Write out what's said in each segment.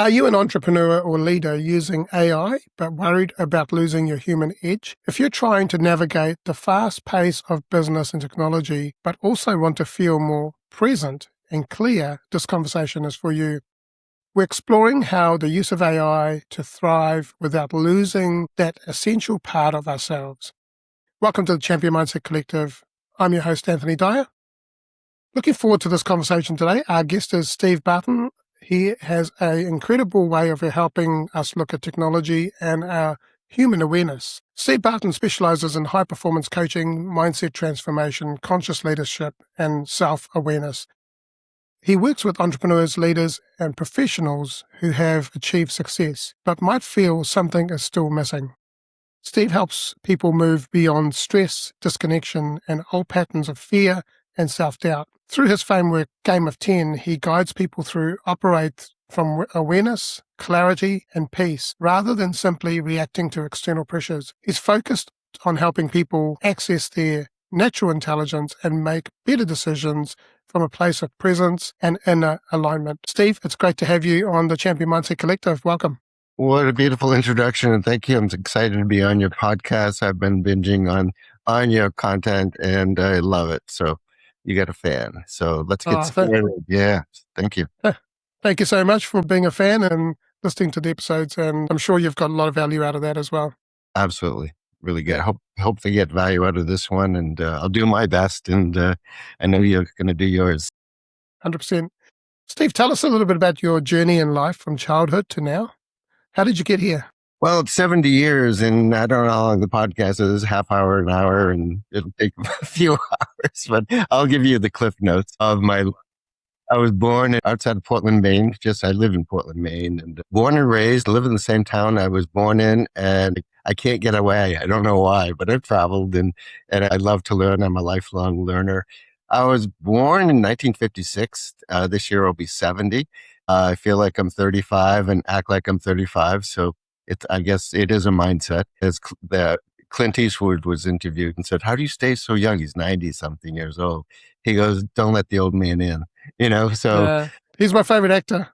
Are you an entrepreneur or leader using AI but worried about losing your human edge? If you're trying to navigate the fast pace of business and technology but also want to feel more present and clear, this conversation is for you. We're exploring how the use of AI to thrive without losing that essential part of ourselves. Welcome to the Champion Mindset Collective. I'm your host, Anthony Dyer. Looking forward to this conversation today. Our guest is Steve Barton. He has an incredible way of helping us look at technology and our human awareness. Steve Barton specializes in high-performance coaching, mindset transformation, conscious leadership, and self-awareness. He works with entrepreneurs, leaders, and professionals who have achieved success, but might feel something is still missing. Steve helps people move beyond stress, disconnection, and old patterns of fear and self-doubt. Through his framework, Game of 10, he guides people operate from awareness, clarity, and peace, rather than simply reacting to external pressures. He's focused on helping people access their natural intelligence and make better decisions from a place of presence and inner alignment. Steve, it's great to have you on the Champion Mindset Collective. Welcome. What a beautiful introduction, and thank you. I'm excited to be on your podcast. I've been binging on your content, and I love it. So you got a fan. So let's get started. Yeah, thank you. Thank you so much for being a fan and listening to the episodes, and I'm sure you've got a lot of value out of that as well. Absolutely. Really good. Hope they get value out of this one, and I'll do my best, and I know you're going to do yours. 100%. Steve, tell us a little bit about your journey in life from childhood to now. How did you get here? Well, it's 70 years, and I don't know how long the podcast is, half hour, an hour, and it'll take a few hours, but I'll give you the cliff notes of I was born outside of Portland, Maine. I live in Portland, Maine, and born and raised, live in the same town I was born in, and I can't get away. I don't know why, but I've traveled, and I love to learn. I'm a lifelong learner. I was born in 1956. This year I'll be 70. I feel like I'm 35 and act like I'm 35. So I guess it is a mindset. As Clint Eastwood was interviewed and said, "How do you stay so young?" He's 90 something years old. He goes, "Don't let the old man in." So he's my favorite actor.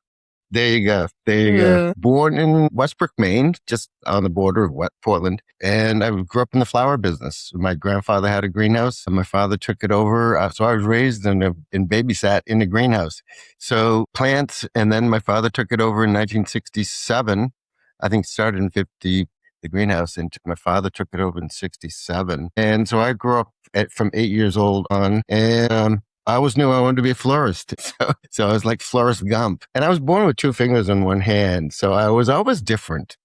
There you go. Born in Westbrook, Maine, just on the border of Portland. And I grew up in the flower business. My grandfather had a greenhouse and my father took it over. So I was raised and babysat in a greenhouse. So plants, and then my father took it over in 1967. I think started in 50, the greenhouse, and my father took it over in 67. And so I grew up from 8 years old on, and I always knew I wanted to be a florist. So I was like Florist Gump. And I was born with two fingers in one hand. So I was always different.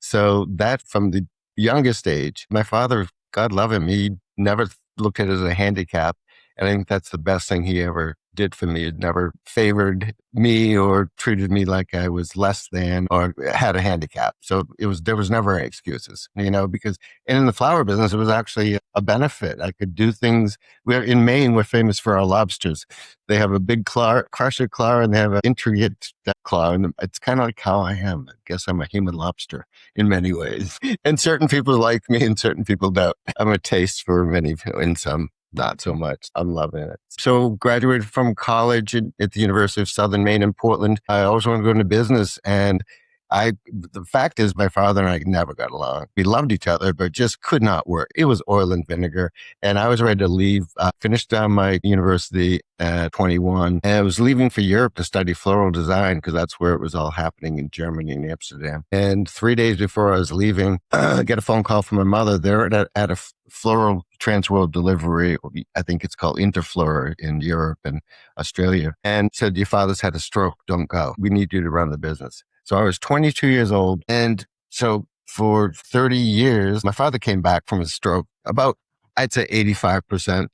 So that from the youngest age, my father, God love him, he never looked at it as a handicap. And I think that's the best thing he ever did for me. It never favored me or treated me like I was less than or had a handicap. So there was never any excuses, because in the flower business, it was actually a benefit. I could do things. In Maine, we're famous for our lobsters. They have a big crusher claw, and they have an intricate claw. And it's kind of like how I am. I guess I'm a human lobster in many ways. And certain people like me and certain people don't. I'm a taste for many and some. Not so much. I'm loving it. So graduated from college at the University of Southern Maine in Portland. I always wanted to go into business. And the fact is my father and I never got along. We loved each other, but just could not work. It was oil and vinegar. And I was ready to leave. Finished down my university at 21. And I was leaving for Europe to study floral design because that's where it was all happening in Germany and Amsterdam. And 3 days before I was leaving, I get a phone call from my mother. They're at a floral transworld delivery. I think it's called Interflora in Europe and Australia. And said, "Your father's had a stroke. Don't go. We need you to run the business." So I was 22 years old. And so for 30 years, my father came back from a stroke about, I'd say 85%,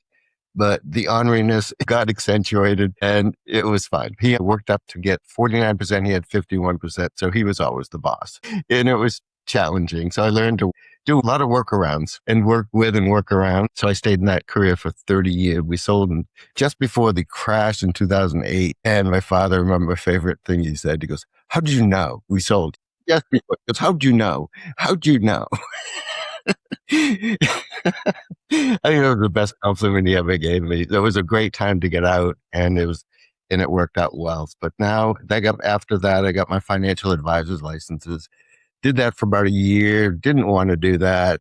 but the orneriness got accentuated and it was fine. He had worked up to get 49%. He had 51%. So he was always the boss, and it was challenging. So I learned to do a lot of workarounds and work with and work around. So I stayed in that career for 30 years. We sold just before the crash in 2008. And my father, I remember my favorite thing he said, he goes, "How did you know we sold?" Yes, before. He goes, "How'd you know? How'd you know?" I think that was the best compliment he ever gave me. It was a great time to get out. And it was and it worked out well. But now after that, I got my financial advisor's licenses, did that for about a year, didn't want to do that.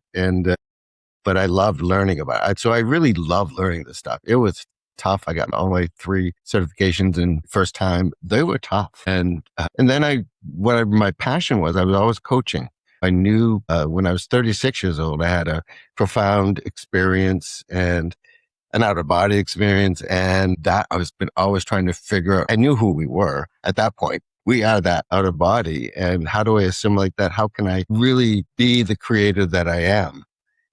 But I loved learning about it. So I really loved learning this stuff. It was tough. I got only 3 certifications in first time. They were tough. And then what my passion was, I was always coaching. I knew when I was 36 years old, I had a profound experience and an out of body experience. And that I was been always trying to figure out. I knew who we were at that point. We are that out of body. And how do I assimilate that? How can I really be the creator that I am?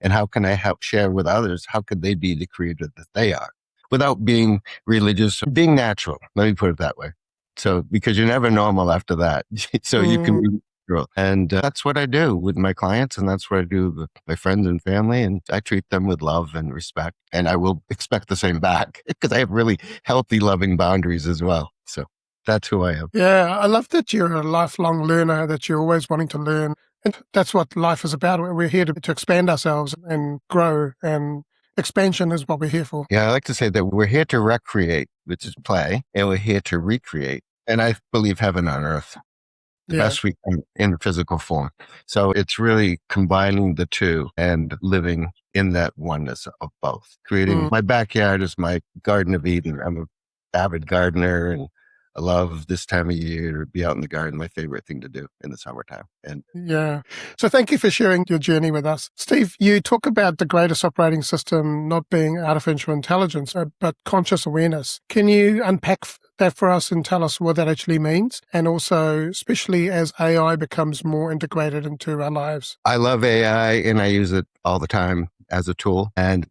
And how can I help share with others? How could they be the creator that they are without being religious, being natural? Let me put it that way. So, because you're never normal after that. So you can be natural. And that's what I do with my clients. And that's what I do with my friends and family. And I treat them with love and respect. And I will expect the same back because I have really healthy, loving boundaries as well. So that's who I am. Yeah, I love that you're a lifelong learner, that you're always wanting to learn. And that's what life is about. We're here to expand ourselves and grow, and expansion is what we're here for. Yeah, I like to say that we're here to recreate, which is play, and we're here to recreate. And I believe heaven on earth, the best we can in physical form. So it's really combining the two and living in that oneness of both. Creating my backyard is my Garden of Eden. I'm an avid gardener, and I love this time of year to be out in the garden. My favorite thing to do in the summertime. And yeah. So thank you for sharing your journey with us. Steve, you talk about the greatest operating system not being artificial intelligence, but conscious awareness. Can you unpack that for us and tell us what that actually means? And also, especially as AI becomes more integrated into our lives. I love AI and I use it all the time as a tool, and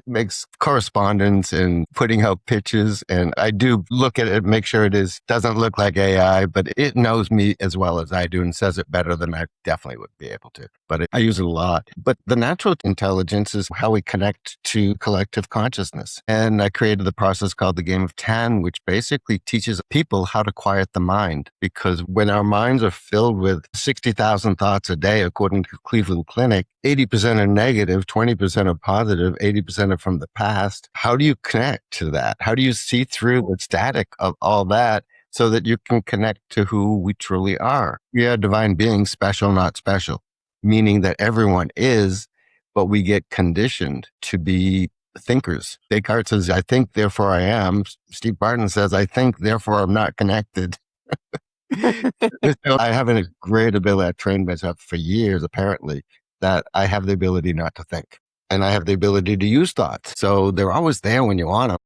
makes correspondence and putting out pitches. And I do look at it, make sure doesn't look like AI, but it knows me as well as I do and says it better than I definitely would be able to. But I use it a lot. But the natural intelligence is how we connect to collective consciousness. And I created the process called the Game of 10, which basically teaches people how to quiet the mind. Because when our minds are filled with 60,000 thoughts a day, according to Cleveland Clinic, 80% are negative, 20% are positive, 80% are from the past. How do you connect to that? How do you see through the static of all that so that you can connect to who we truly are? We are divine beings, special, not special, meaning that everyone is, but we get conditioned to be thinkers. Descartes says, I think, therefore I am. Steve Barton says, I think, therefore I'm not connected. I have a great ability. I've trained myself for years, apparently, that I have the ability not to think. And I have the ability to use thoughts. So they're always there when you want them.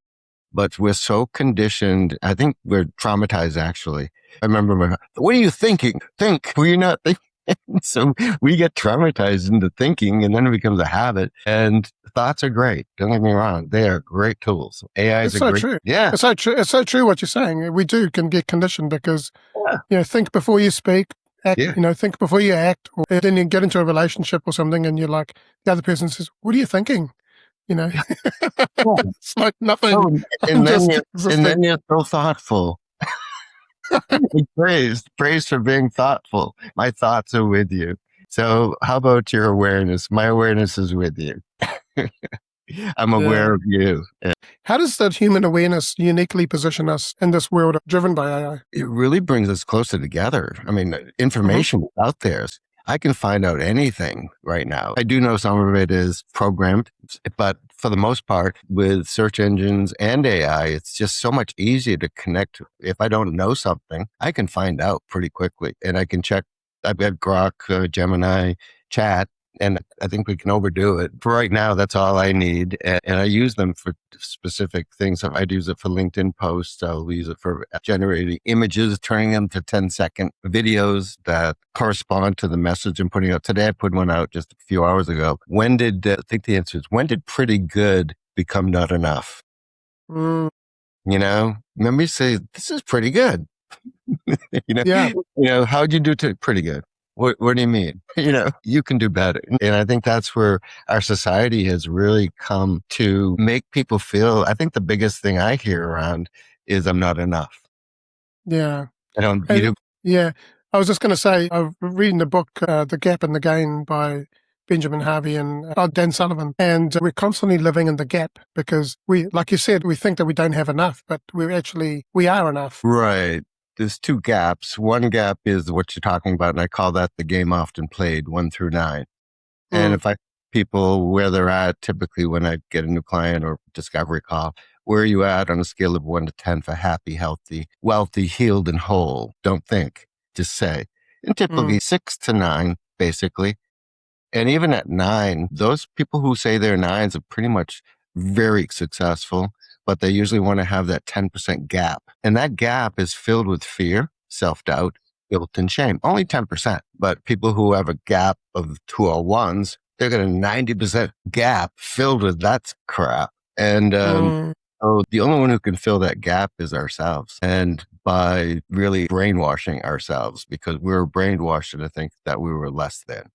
But we're so conditioned. I think we're traumatized, actually. I remember, what are you thinking? Think. Well, you're not thinking. So we get traumatized into thinking, and then it becomes a habit. And thoughts are great. Don't get me wrong. They are great tools. AI is so true. Yeah. It's so true. It's so true what you're saying. We can get conditioned because, think before you speak, act, think before you act, or then you get into a relationship or something and you're like, the other person says, what are you thinking? It's like nothing. Oh, and then you're so thoughtful. Praise for being thoughtful. My thoughts are with you. So how about your awareness? My awareness is with you. I'm aware of you. How does that human awareness uniquely position us in this world driven by AI? It really brings us closer together. I mean, information is out there. I can find out anything right now. I do know some of it is programmed, but for the most part, with search engines and AI, it's just so much easier to connect. If I don't know something, I can find out pretty quickly, and I can check. I've got Grok, Gemini, Chat, and I think we can overdo it. For right now, that's all I need. And I use them for specific things. I'd use it for LinkedIn posts. I'll use it for generating images, turning them to 10-second videos that correspond to the message I'm putting out. Today, I put one out just a few hours ago. I think the answer is, when did pretty good become not enough? Remember you say, this is pretty good. How'd you do pretty good? What do you mean? You can do better. And I think that's where our society has really come to make people feel. I think the biggest thing I hear around is I'm not enough. Yeah. I don't. Yeah. I was just going to say, I'm reading the book, The Gap and the Gain by Benjamin Harvey and Dan Sullivan. And we're constantly living in the gap because we, like you said, we think that we don't have enough, but we are enough. Right. There's two gaps. One gap is what you're talking about, and I call that the game often played, 1 through 9. And if I people where they're at, typically when I get a new client or discovery call, where are you at on a scale of 1 to 10 for happy, healthy, wealthy, healed, and whole? Don't think, just say. And typically 6 to 9, basically. And even at 9, those people who say they're 9s are pretty much very successful, but they usually want to have that 10% gap. And that gap is filled with fear, self-doubt, guilt, and shame. Only 10%. But people who have a gap of 201s, they're got a 90% gap filled with that crap. And so the only one who can fill that gap is ourselves. And by really brainwashing ourselves, because we were brainwashed to think that we were less than.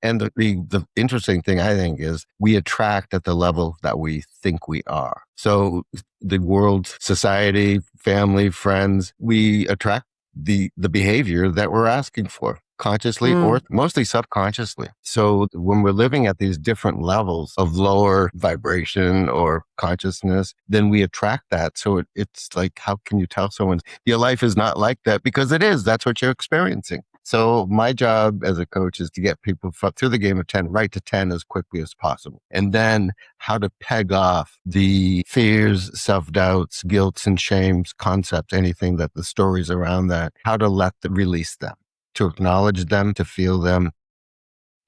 And the interesting thing I think is we attract at the level that we think we are. So the world, society, family, friends, we attract the behavior that we're asking for, consciously or mostly subconsciously. So when we're living at these different levels of lower vibration or consciousness, then we attract that. So it's like, how can you tell someone your life is not like that? Because it is. That's what you're experiencing. So my job as a coach is to get people through the game of 10, right to 10 as quickly as possible. And then how to peg off the fears, self-doubts, guilts and shames, concepts, anything that the stories around that, how to release them, to acknowledge them, to feel them.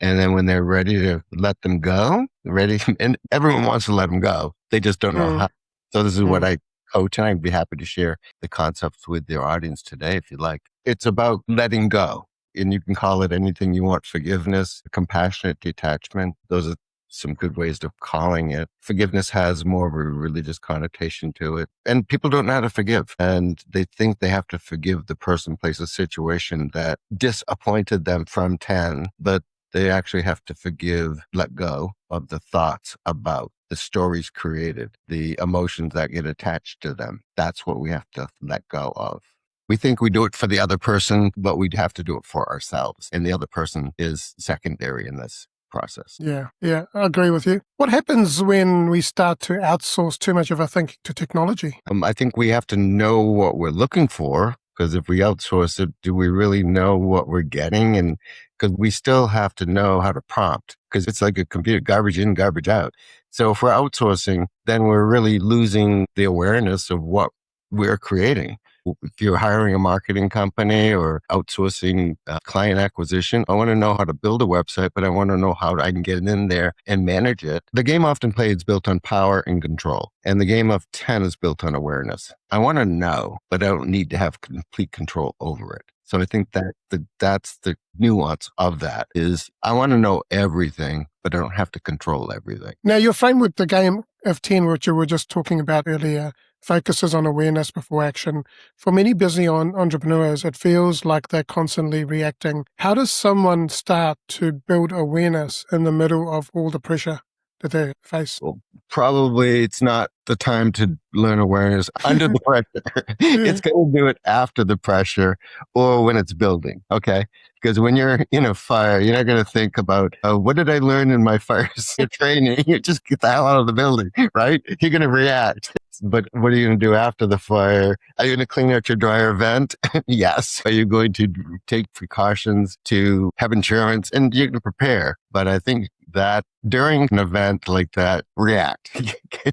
And then when they're ready to let them go, and everyone wants to let them go. They just don't know how. So this is what I coach, and I'd be happy to share the concepts with your audience today if you'd like. It's about letting go. And you can call it anything you want: forgiveness, compassionate detachment. Those are some good ways of calling it. Forgiveness has more of a religious connotation to it. And people don't know how to forgive. And they think they have to forgive the person, place, or situation that disappointed them from 10, but they actually have to forgive, let go of the thoughts about the stories created, the emotions that get attached to them. That's what we have to let go of. We think we do it for the other person, but we'd have to do it for ourselves. And the other person is secondary in this process. Yeah, I agree with you. What happens when we start to outsource too much of our thinking to technology? I think we have to know what we're looking for, because if we outsource it, do we really know what we're getting? And because we still have to know how to prompt, because it's like a computer, garbage in, garbage out. So if we're outsourcing, then we're really losing the awareness of what we're creating. If you're hiring a marketing company or outsourcing client acquisition, I want to know how to build a website, but I want to know how I can get in there and manage it. The game often played is built on power and control, and the game of 10 is built on awareness. I want to know, but I don't need to have complete control over it. So I think that that's the nuance of that is I want to know everything, but I don't have to control everything. Now, your framework, the game of 10, which you were just talking about earlier, focuses on awareness before action. For many busy entrepreneurs, it feels like they're constantly reacting. How does someone start to build awareness in the middle of all the pressure that they face? Well, probably it's not the time to learn awareness under the pressure. It's going to do it after the pressure or when it's building. Okay. Because when you're in a fire, you're not going to think about, what did I learn in my fire training? You just get the hell out of the building, right? You're going to react. But what are you going to do after the fire? Are you going to clean out your dryer vent? Yes. Are you going to take precautions to have insurance? And you're going to prepare. But I think that during an event like that, react.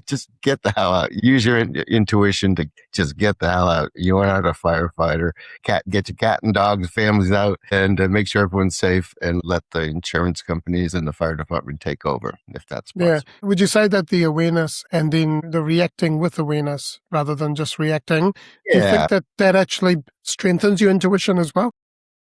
Just get the hell out. Use your intuition to just get the hell out. You are not a firefighter. Get your cat and dog families out and make sure everyone's safe and let the insurance companies and the fire department take over if that's possible. Yeah. Would you say that the awareness and then the reacting with awareness rather than just reacting, do you think that actually strengthens your intuition as well?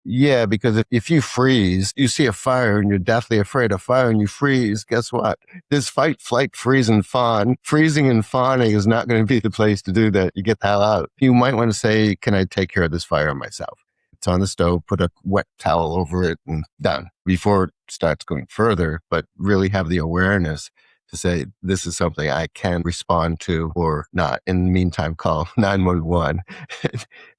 Yeah, because if you freeze, you see a fire and you're deathly afraid of fire and you freeze, guess what? This fight, flight, freeze, and fawn. Freezing and fawning is not going to be the place to do that. You get the hell out. You might want to say, can I take care of this fire myself? It's on the stove, put a wet towel over it and done before it starts going further, but really have the awareness to say, this is something I can respond to or not. In the meantime, call 911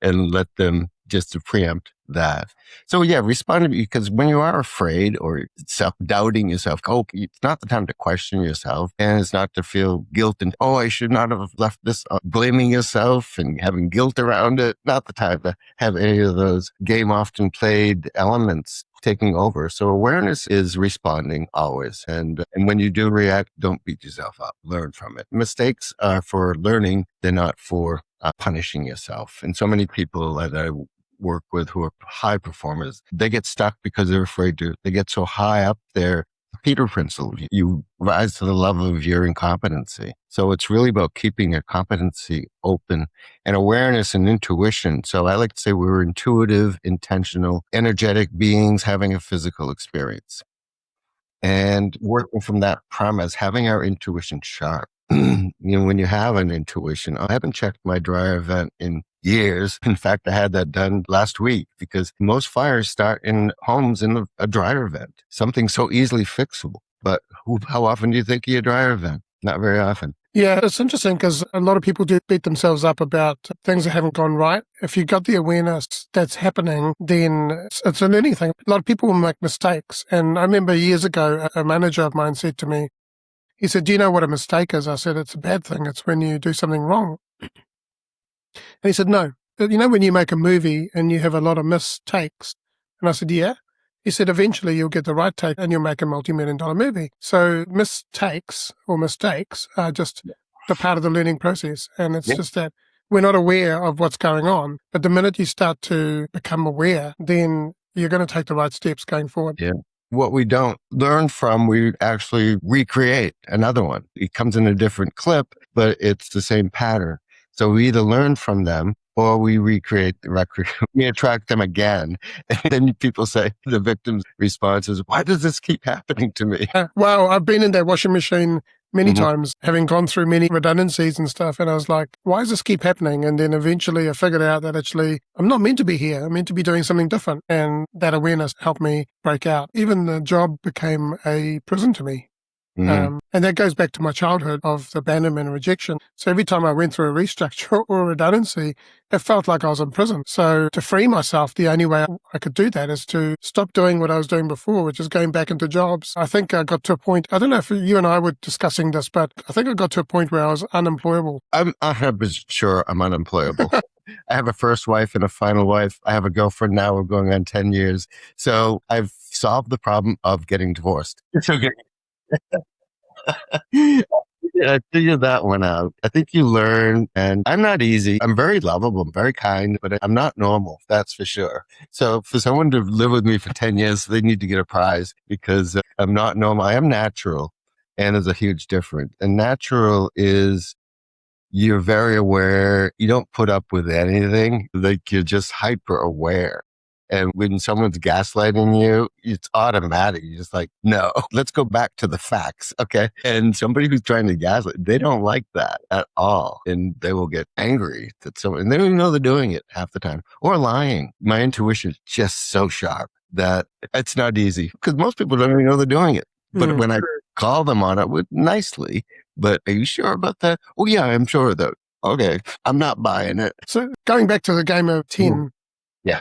and let them just to preempt that. So yeah, respond, because when you are afraid or self-doubting yourself, it's not the time to question yourself, and it's not to feel guilt and, oh, I should not have left this, blaming yourself and having guilt around it. Not the time to have any of those game often played elements taking over. So awareness is responding always. And when you do react, don't beat yourself up. Learn from it. Mistakes are for learning. They're not for punishing yourself. And so many people that I work with who are high performers, they get stuck because they're afraid to. They get so high up there. Peter Principle, you rise to the level of your incompetency. So it's really about keeping your competency open, and awareness and intuition. So I like to say we're intuitive, intentional, energetic beings having a physical experience. And working from that premise, having our intuition sharp. When you have an intuition, I haven't checked my dryer vent in years. In fact, I had that done last week, because most fires start in homes in a dryer vent, something so easily fixable. But how often do you think of your dryer vent? Not very often. Yeah, it's interesting because a lot of people do beat themselves up about things that haven't gone right. If you got the awareness that's happening, then it's a learning thing. A lot of people will make mistakes. And I remember years ago, a manager of mine said to me, he said, do you know what a mistake is? I said, it's a bad thing. It's when you do something wrong. And he said, no. You know, when you make a movie and you have a lot of mistakes? And I said, yeah. He said, eventually you'll get the right take and you'll make a multi-million-dollar movie. So mistakes or mistakes are just the part of the learning process. And it's just that we're not aware of what's going on. But the minute you start to become aware, then you're going to take the right steps going forward. Yeah. What we don't learn from, we actually recreate another one. It comes in a different clip, but it's the same pattern. So we either learn from them or we recreate the record. We attract them again. And then people say, the victim's response is, why does this keep happening to me? Well, I've been in that washing machine many times, having gone through many redundancies and stuff. And I was like, why does this keep happening? And then eventually I figured out that actually I'm not meant to be here. I'm meant to be doing something different. And that awareness helped me break out. Even the job became a prison to me. And that goes back to my childhood of abandonment and rejection. So every time I went through a restructure or a redundancy, it felt like I was in prison. So to free myself, the only way I could do that is to stop doing what I was doing before, which is going back into jobs. I think I got to a point, I don't know if you and I were discussing this, but I think I got to a point where I was unemployable. I'm 100% sure I'm unemployable. I have a first wife and a final wife. I have a girlfriend now. We're going on 10 years. So I've solved the problem of getting divorced. It's okay. Yeah, I figured that one out. I think you learn, and I'm not easy. I'm very lovable. I'm very kind, but I'm not normal. That's for sure. So for someone to live with me for 10 years, they need to get a prize, because I'm not normal. I am natural, and there's a huge difference. And natural is you're very aware. You don't put up with anything. Like, you're just hyper aware. And when someone's gaslighting you, it's automatic. You're just like, no, let's go back to the facts. Okay. And somebody who's trying to gaslight, they don't like that at all. And they will get angry that someone, and they don't even know they're doing it half the time, or lying. My intuition is just so sharp that it's not easy, because most people don't even know they're doing it. But when I call them on it nicely, but are you sure about that? Oh yeah, I'm sure though. Okay. I'm not buying it. So going back to the game of 10. Yeah.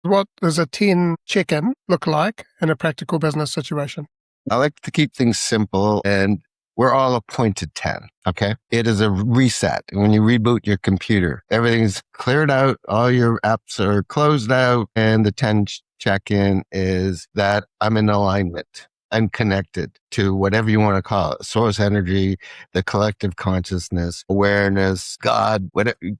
What does a 10 check-in look like in a practical business situation? I like to keep things simple, and we're all a pointed 10. Okay. It is a reset. When you reboot your computer, everything's cleared out. All your apps are closed out. And the 10 check-in is that I'm in alignment. I'm connected to whatever you want to call it, source energy, the collective consciousness, awareness, God.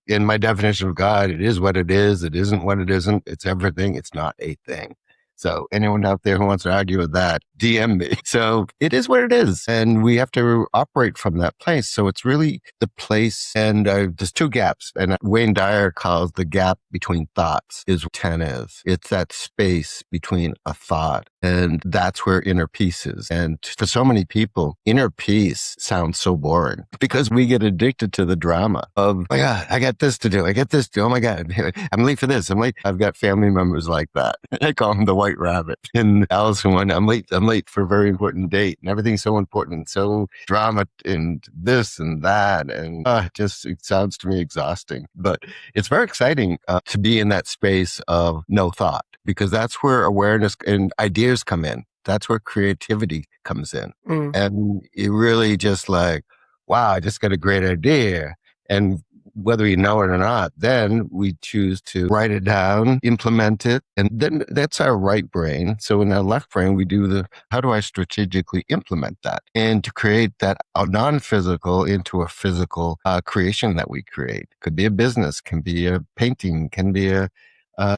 In my definition of God, it is what it is. It isn't what it isn't. It's everything. It's not a thing. So anyone out there who wants to argue with that, DM me. So it is what it is. And we have to operate from that place. So it's really the place. And there's two gaps. And Wayne Dyer calls the gap between thoughts is 10 is. It's that space between a thought. And that's where inner peace is. And for so many people, inner peace sounds so boring, because we get addicted to the drama of, oh my God, I got this to do. I got this to do. Oh my God, I'm late for this. I'm late. I've got family members like that. I call them the white white rabbit in Alice in Wonderland. I'm late for a very important date, and everything's so important, so drama and this and that. And it sounds to me exhausting, but it's very exciting to be in that space of no thought, because that's where awareness and ideas come in. That's where creativity comes in. Mm. And you really just like, wow, I just got a great idea. And whether you know it or not, then we choose to write it down, implement it. And then that's our right brain. So in our left brain, we do how do I strategically implement that? And to create that non-physical into a physical creation that we create. Could be a business, can be a painting, can be a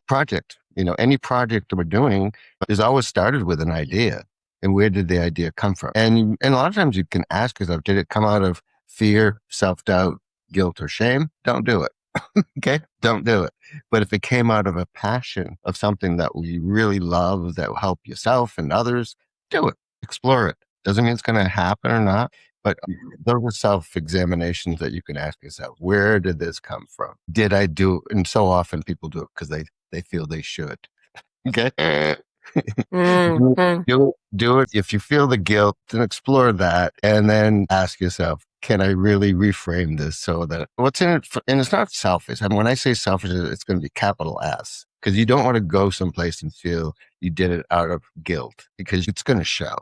project. Any project that we're doing is always started with an idea. And where did the idea come from? And a lot of times you can ask yourself, did it come out of fear, self-doubt, guilt, or shame? Don't do it. Okay? Don't do it. But if it came out of a passion of something that you really love, that will help yourself and others, do it. Explore it. Doesn't mean it's going to happen or not, but those are self-examinations that you can ask yourself. Where did this come from? Did I do it? And so often people do it because they feel they should. Okay? Mm. Mm. Do it. If you feel the guilt, then explore that and then ask yourself, can I really reframe this so that what's in it? And it's not selfish. I mean, when I say selfish, it's going to be capital S, because you don't want to go someplace and feel you did it out of guilt, because it's going to show.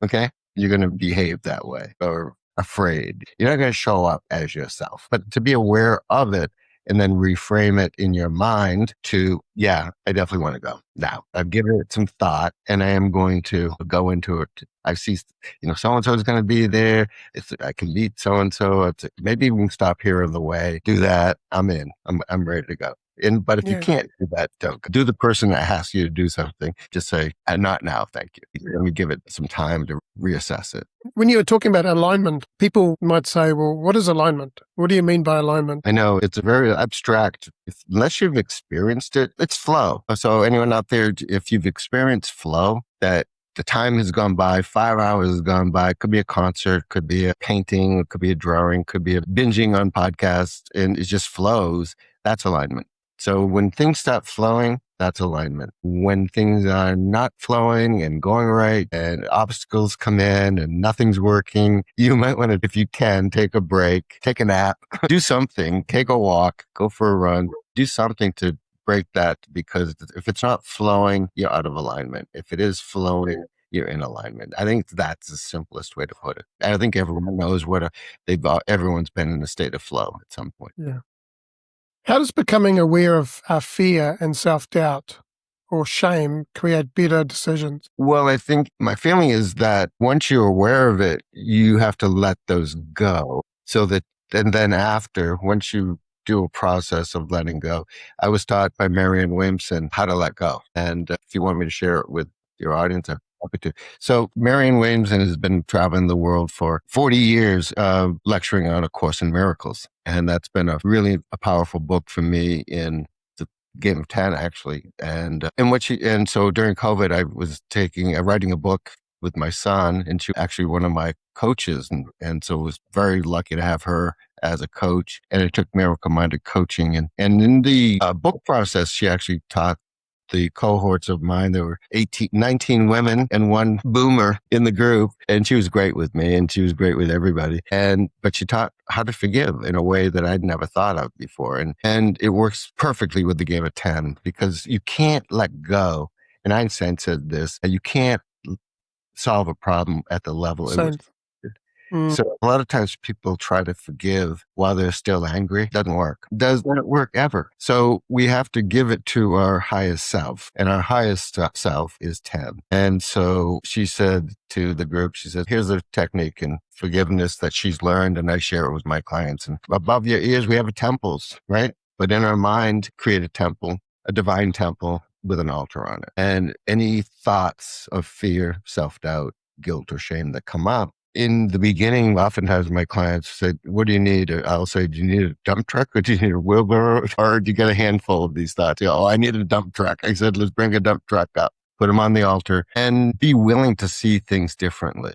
Okay. You're going to behave that way or afraid. You're not going to show up as yourself, but to be aware of it and then reframe it in your mind to, yeah, I definitely want to go now. I've given it some thought and I am going to go into it. I see, so-and-so is going to be there. I can meet so-and-so. Maybe we can stop here on the way. Do that. I'm in. I'm ready to go. But if you Yeah. can't do that, don't do the person that asks you to do something. Just say, not now, thank you. Let me give it some time to reassess it. When you were talking about alignment, people might say, well, what is alignment? What do you mean by alignment? I know it's a very abstract, unless you've experienced it, it's flow. So anyone out there, if you've experienced flow, that the time has gone by, 5 hours has gone by, it could be a concert, could be a painting, it could be a drawing, could be a binging on podcasts, and it just flows. That's alignment. So when things stop flowing, that's alignment. When things are not flowing and going right and obstacles come in and nothing's working, you might want to, if you can, take a break, take a nap, do something, take a walk, go for a run, do something to break that, because if it's not flowing, you're out of alignment. If it is flowing, you're in alignment. I think that's the simplest way to put it. I think everyone knows everyone's been in a state of flow at some point. Yeah. How does becoming aware of our fear and self-doubt or shame create better decisions? Well, I think my feeling is that once you're aware of it, you have to let those go. So that, and then once you do a process of letting go, I was taught by Marianne Williamson how to let go. And if you want me to share it with your audience, I'm happy to. So Marianne Williamson has been traveling the world for 40 years, lecturing on A Course in Miracles. And that's been a powerful book for me in the game of 10, actually. And so during COVID, I was writing a book with my son, and she was actually one of my coaches. And so I was very lucky to have her as a coach. And it took Miracle Minded Coaching. And in the book process, she actually taught the cohorts of mine. There were 19 women and one boomer in the group. And she was great with me and she was great with everybody. But she taught how to forgive in a way that I'd never thought of before. And it works perfectly with the game of 10, because you can't let go. And Einstein said this, and you can't solve a problem at the level it was. So a lot of times people try to forgive while they're still angry. Doesn't work. Does not work ever. So we have to give it to our highest self, and our highest self is 10. And so she said to the group, she said, here's a technique in forgiveness that she's learned, and I share it with my clients. And above your ears, we have temples, right? But in our mind, create a temple, a divine temple with an altar on it. And any thoughts of fear, self-doubt, guilt, or shame that come up, in the beginning, oftentimes my clients said, what do you need? I'll say, do you need a dump truck, or do you need a wheelbarrow, or do you get a handful of these thoughts? Oh, I need a dump truck. I said, let's bring a dump truck up, put them on the altar, and be willing to see things differently.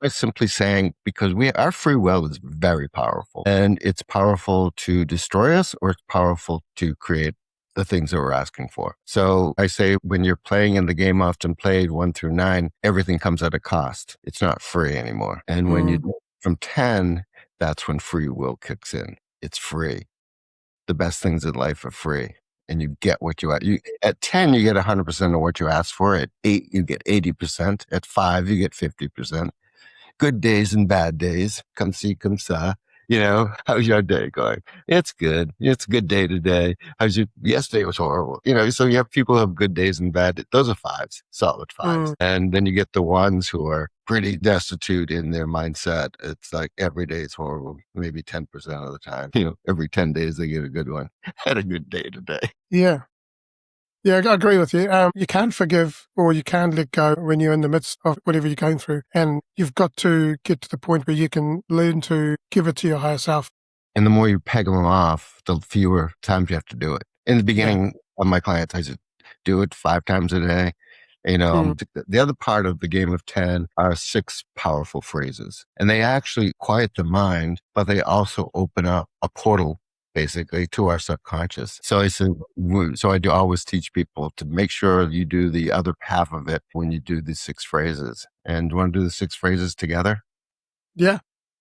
By simply saying, because our free will is very powerful, and it's powerful to destroy us, or it's powerful to create the things that we're asking for. So I say when you're playing in the game often played 1 through 9, everything comes at a cost. It's not free anymore. And when you from 10, that's when free will kicks in. It's free. The best things in life are free. And you get what you at 10, you get 100% of what you ask for. At 8, you get 80%. At 5, you get 50%. Good days and bad days. Come see, come saw. How's your day going? It's good. It's a good day today. Yesterday was horrible. So you have people who have good days and bad days. Those are 5s, solid 5s. And then you get the ones who are pretty destitute in their mindset. It's like every day is horrible, maybe 10% of the time. Every 10 days they get a good one. Had a good day today. Yeah. Yeah, I agree with you. You can't forgive or you can't let go when you're in the midst of whatever you're going through. And you've got to get to the point where you can learn to give it to your higher self. And the more you peg them off, the fewer times you have to do it. In the beginning of my clients, I said, do it 5 times a day. The other part of the game of 10 are 6 powerful phrases. And they actually quiet the mind, but they also open up a portal basically to our subconscious. So I do always teach people to make sure you do the other half of it when you do these 6 phrases. And do you want to do the 6 phrases together? Yeah.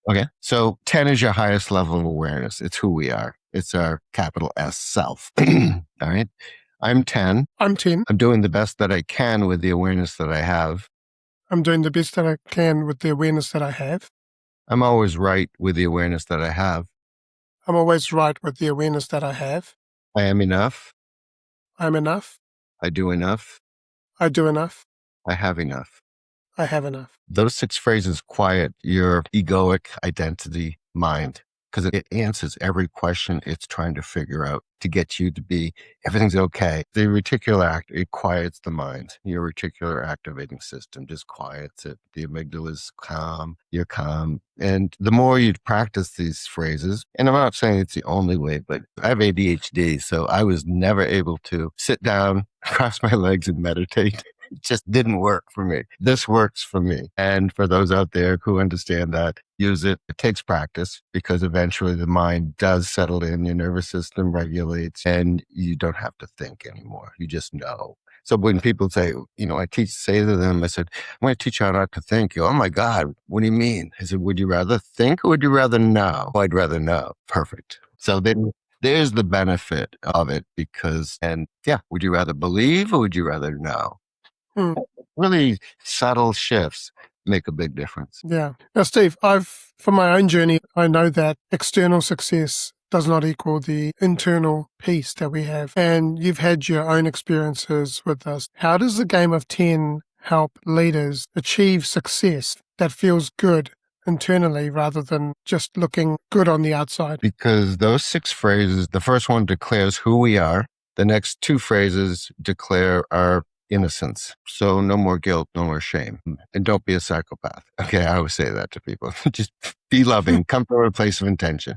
Okay. So 10 is your highest level of awareness. It's who we are. It's our capital S self. All right. I'm 10. I'm 10. I'm doing the best that I can with the awareness that I have. I'm doing the best that I can with the awareness that I have. I'm always right with the awareness that I have. I'm always right with the awareness that I have. I am enough. I'm enough. I do enough. I do enough. I have enough. I have enough. Those 6 phrases quiet your egoic identity mind because it answers every question it's trying to figure out to get you to be, everything's okay. The reticular it quiets the mind. Your reticular activating system just quiets it. The amygdala is calm. You're calm. And the more you practice these phrases, and I'm not saying it's the only way, but I have ADHD, so I was never able to sit down, cross my legs and meditate. It just didn't work for me. This works for me. And for those out there who understand that, use it. It takes practice because eventually the mind does settle in, your nervous system regulates, and you don't have to think anymore. You just know. So when people say, I say to them, I said, I'm going to teach you how not to think. You go, oh my God, what do you mean? I said, would you rather think or would you rather know? Oh, I'd rather know. Perfect. So then there's the benefit of it would you rather believe or would you rather know? Really subtle shifts make a big difference. Yeah. Now, Steve, from my own journey, I know that external success does not equal the internal peace that we have. And you've had your own experiences with us. How does the game of 10 help leaders achieve success that feels good internally rather than just looking good on the outside? Because those 6 phrases, the first one declares who we are. The next 2 phrases declare our innocence. So no more guilt, no more shame. And don't be a psychopath. Okay, I always say that to people. Just be loving. Come from a place of intention,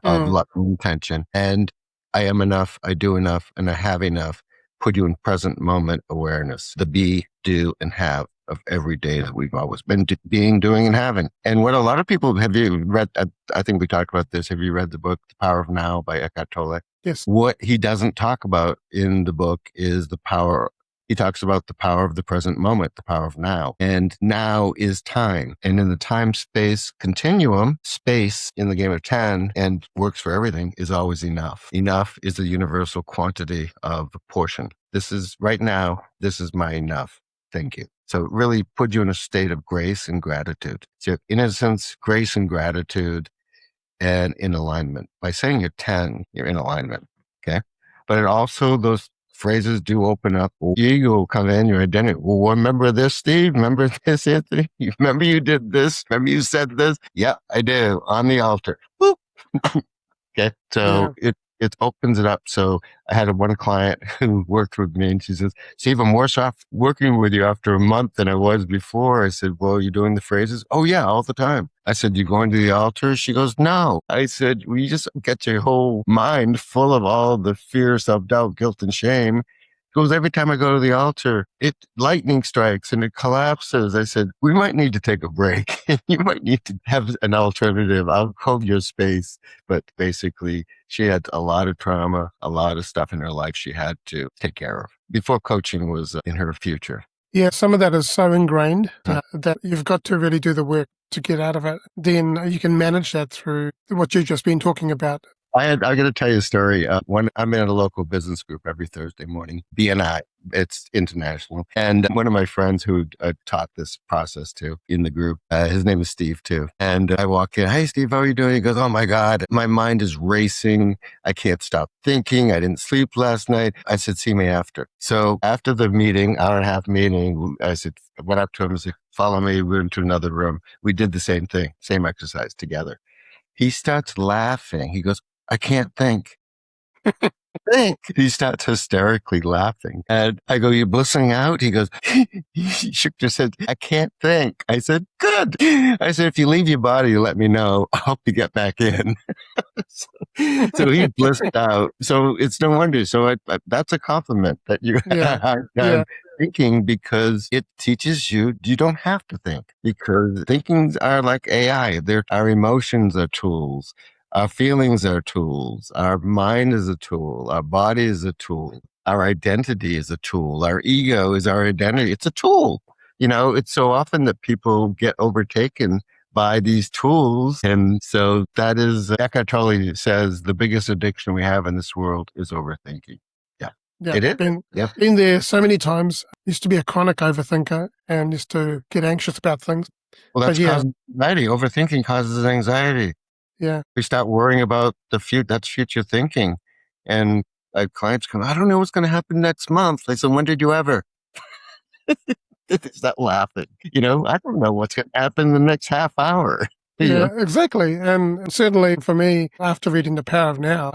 of love and intention. And I am enough, I do enough, and I have enough. Put you in present moment awareness. The be, do, and have of every day that we've always been being, doing, and having. And what a lot of people, have you read, I think we talked about this, have you read the book, The Power of Now by Eckhart Tolle? Yes. What he doesn't talk about in the book is the power. He talks about the power of the present moment, the power of now. And now is time. And in the time-space continuum, space in the game of 10 and works for everything is always enough. Enough is a universal quantity of portion. This is right now, this is my enough. Thank you. So it really put you in a state of grace and gratitude. So innocence, grace and gratitude, and in alignment. By saying you're 10, you're in alignment. Okay. But it also, those phrases do open up. Ego will come in, your identity. Well, remember this, Steve? Remember this, Anthony? Remember you did this? Remember you said this? Yeah, I do. On the altar. Boop. Okay. So it opens it up. So I had one client who worked with me and she says, Steve, I'm worse off working with you after a month than I was before. I said, well, you're doing the phrases? Oh yeah, all the time. I said, you going to the altar? She goes, no. I said, well, you just get your whole mind full of all the fear, self-doubt, guilt, and shame. Goes, every time I go to the altar, it lightning strikes and it collapses. I said, we might need to take a break. You might need to have an alternative. I'll hold your space. But basically, she had a lot of trauma, a lot of stuff in her life she had to take care of before coaching was in her future. Yeah, some of that is so ingrained that you've got to really do the work to get out of it. Then you can manage that through what you've just been talking about. I got to tell you a story. When I'm in a local business group every Thursday morning, BNI, it's international. And one of my friends who taught this process to in the group, his name is Steve too. And I walk in, hey, Steve, how are you doing? He goes, oh my God, my mind is racing. I can't stop thinking. I didn't sleep last night. I said, see me after. So after the meeting, hour and a half meeting, I went up to him and said, follow me. We're into another room. We did the same thing, same exercise together. He starts laughing. He goes, I can't think. He starts hysterically laughing. And I go, you blissing out? He goes, he shook his head. I can't think. I said, good. I said, if you leave your body, you let me know. I'll help you get back in. so he blissed out. So it's no wonder. So that's a compliment that you are thinking, because it teaches you don't have to think, because thinkings are like AI. Our emotions are tools. Our feelings are tools. Our mind is a tool. Our body is a tool. Our identity is a tool. Our ego is our identity. It's a tool. It's so often that people get overtaken by these tools. And so that is, Eckhart Tolle says, the biggest addiction we have in this world is overthinking. Yeah. It is. Been there so many times. Used to be a chronic overthinker and used to get anxious about things. Well, that's causing anxiety. Overthinking causes anxiety. Yeah. We start worrying about the future. That's future thinking. And clients come, I don't know what's going to happen next month. I said, when did you ever? Start laughing. I don't know what's going to happen in the next half hour. Yeah, exactly. And certainly for me, after reading The Power of Now,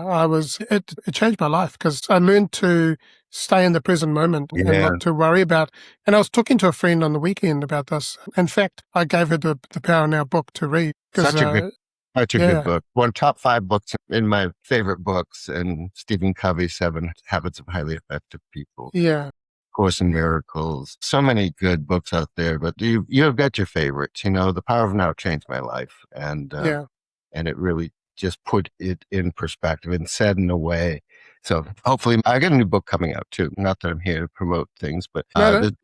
it changed my life, because I learned to stay in the present moment and not to worry about. And I was talking to a friend on the weekend about this. In fact, I gave her the Power of Now book to read. Such a good book. One top 5 books in my favorite books, and Stephen Covey's 7 Habits of Highly Effective People. Yeah. Course in Miracles. So many good books out there, but you have got your favorites. The Power of Now changed my life, and it really just put it in perspective and said in a way. So hopefully, I got a new book coming out too. Not that I'm here to promote things, but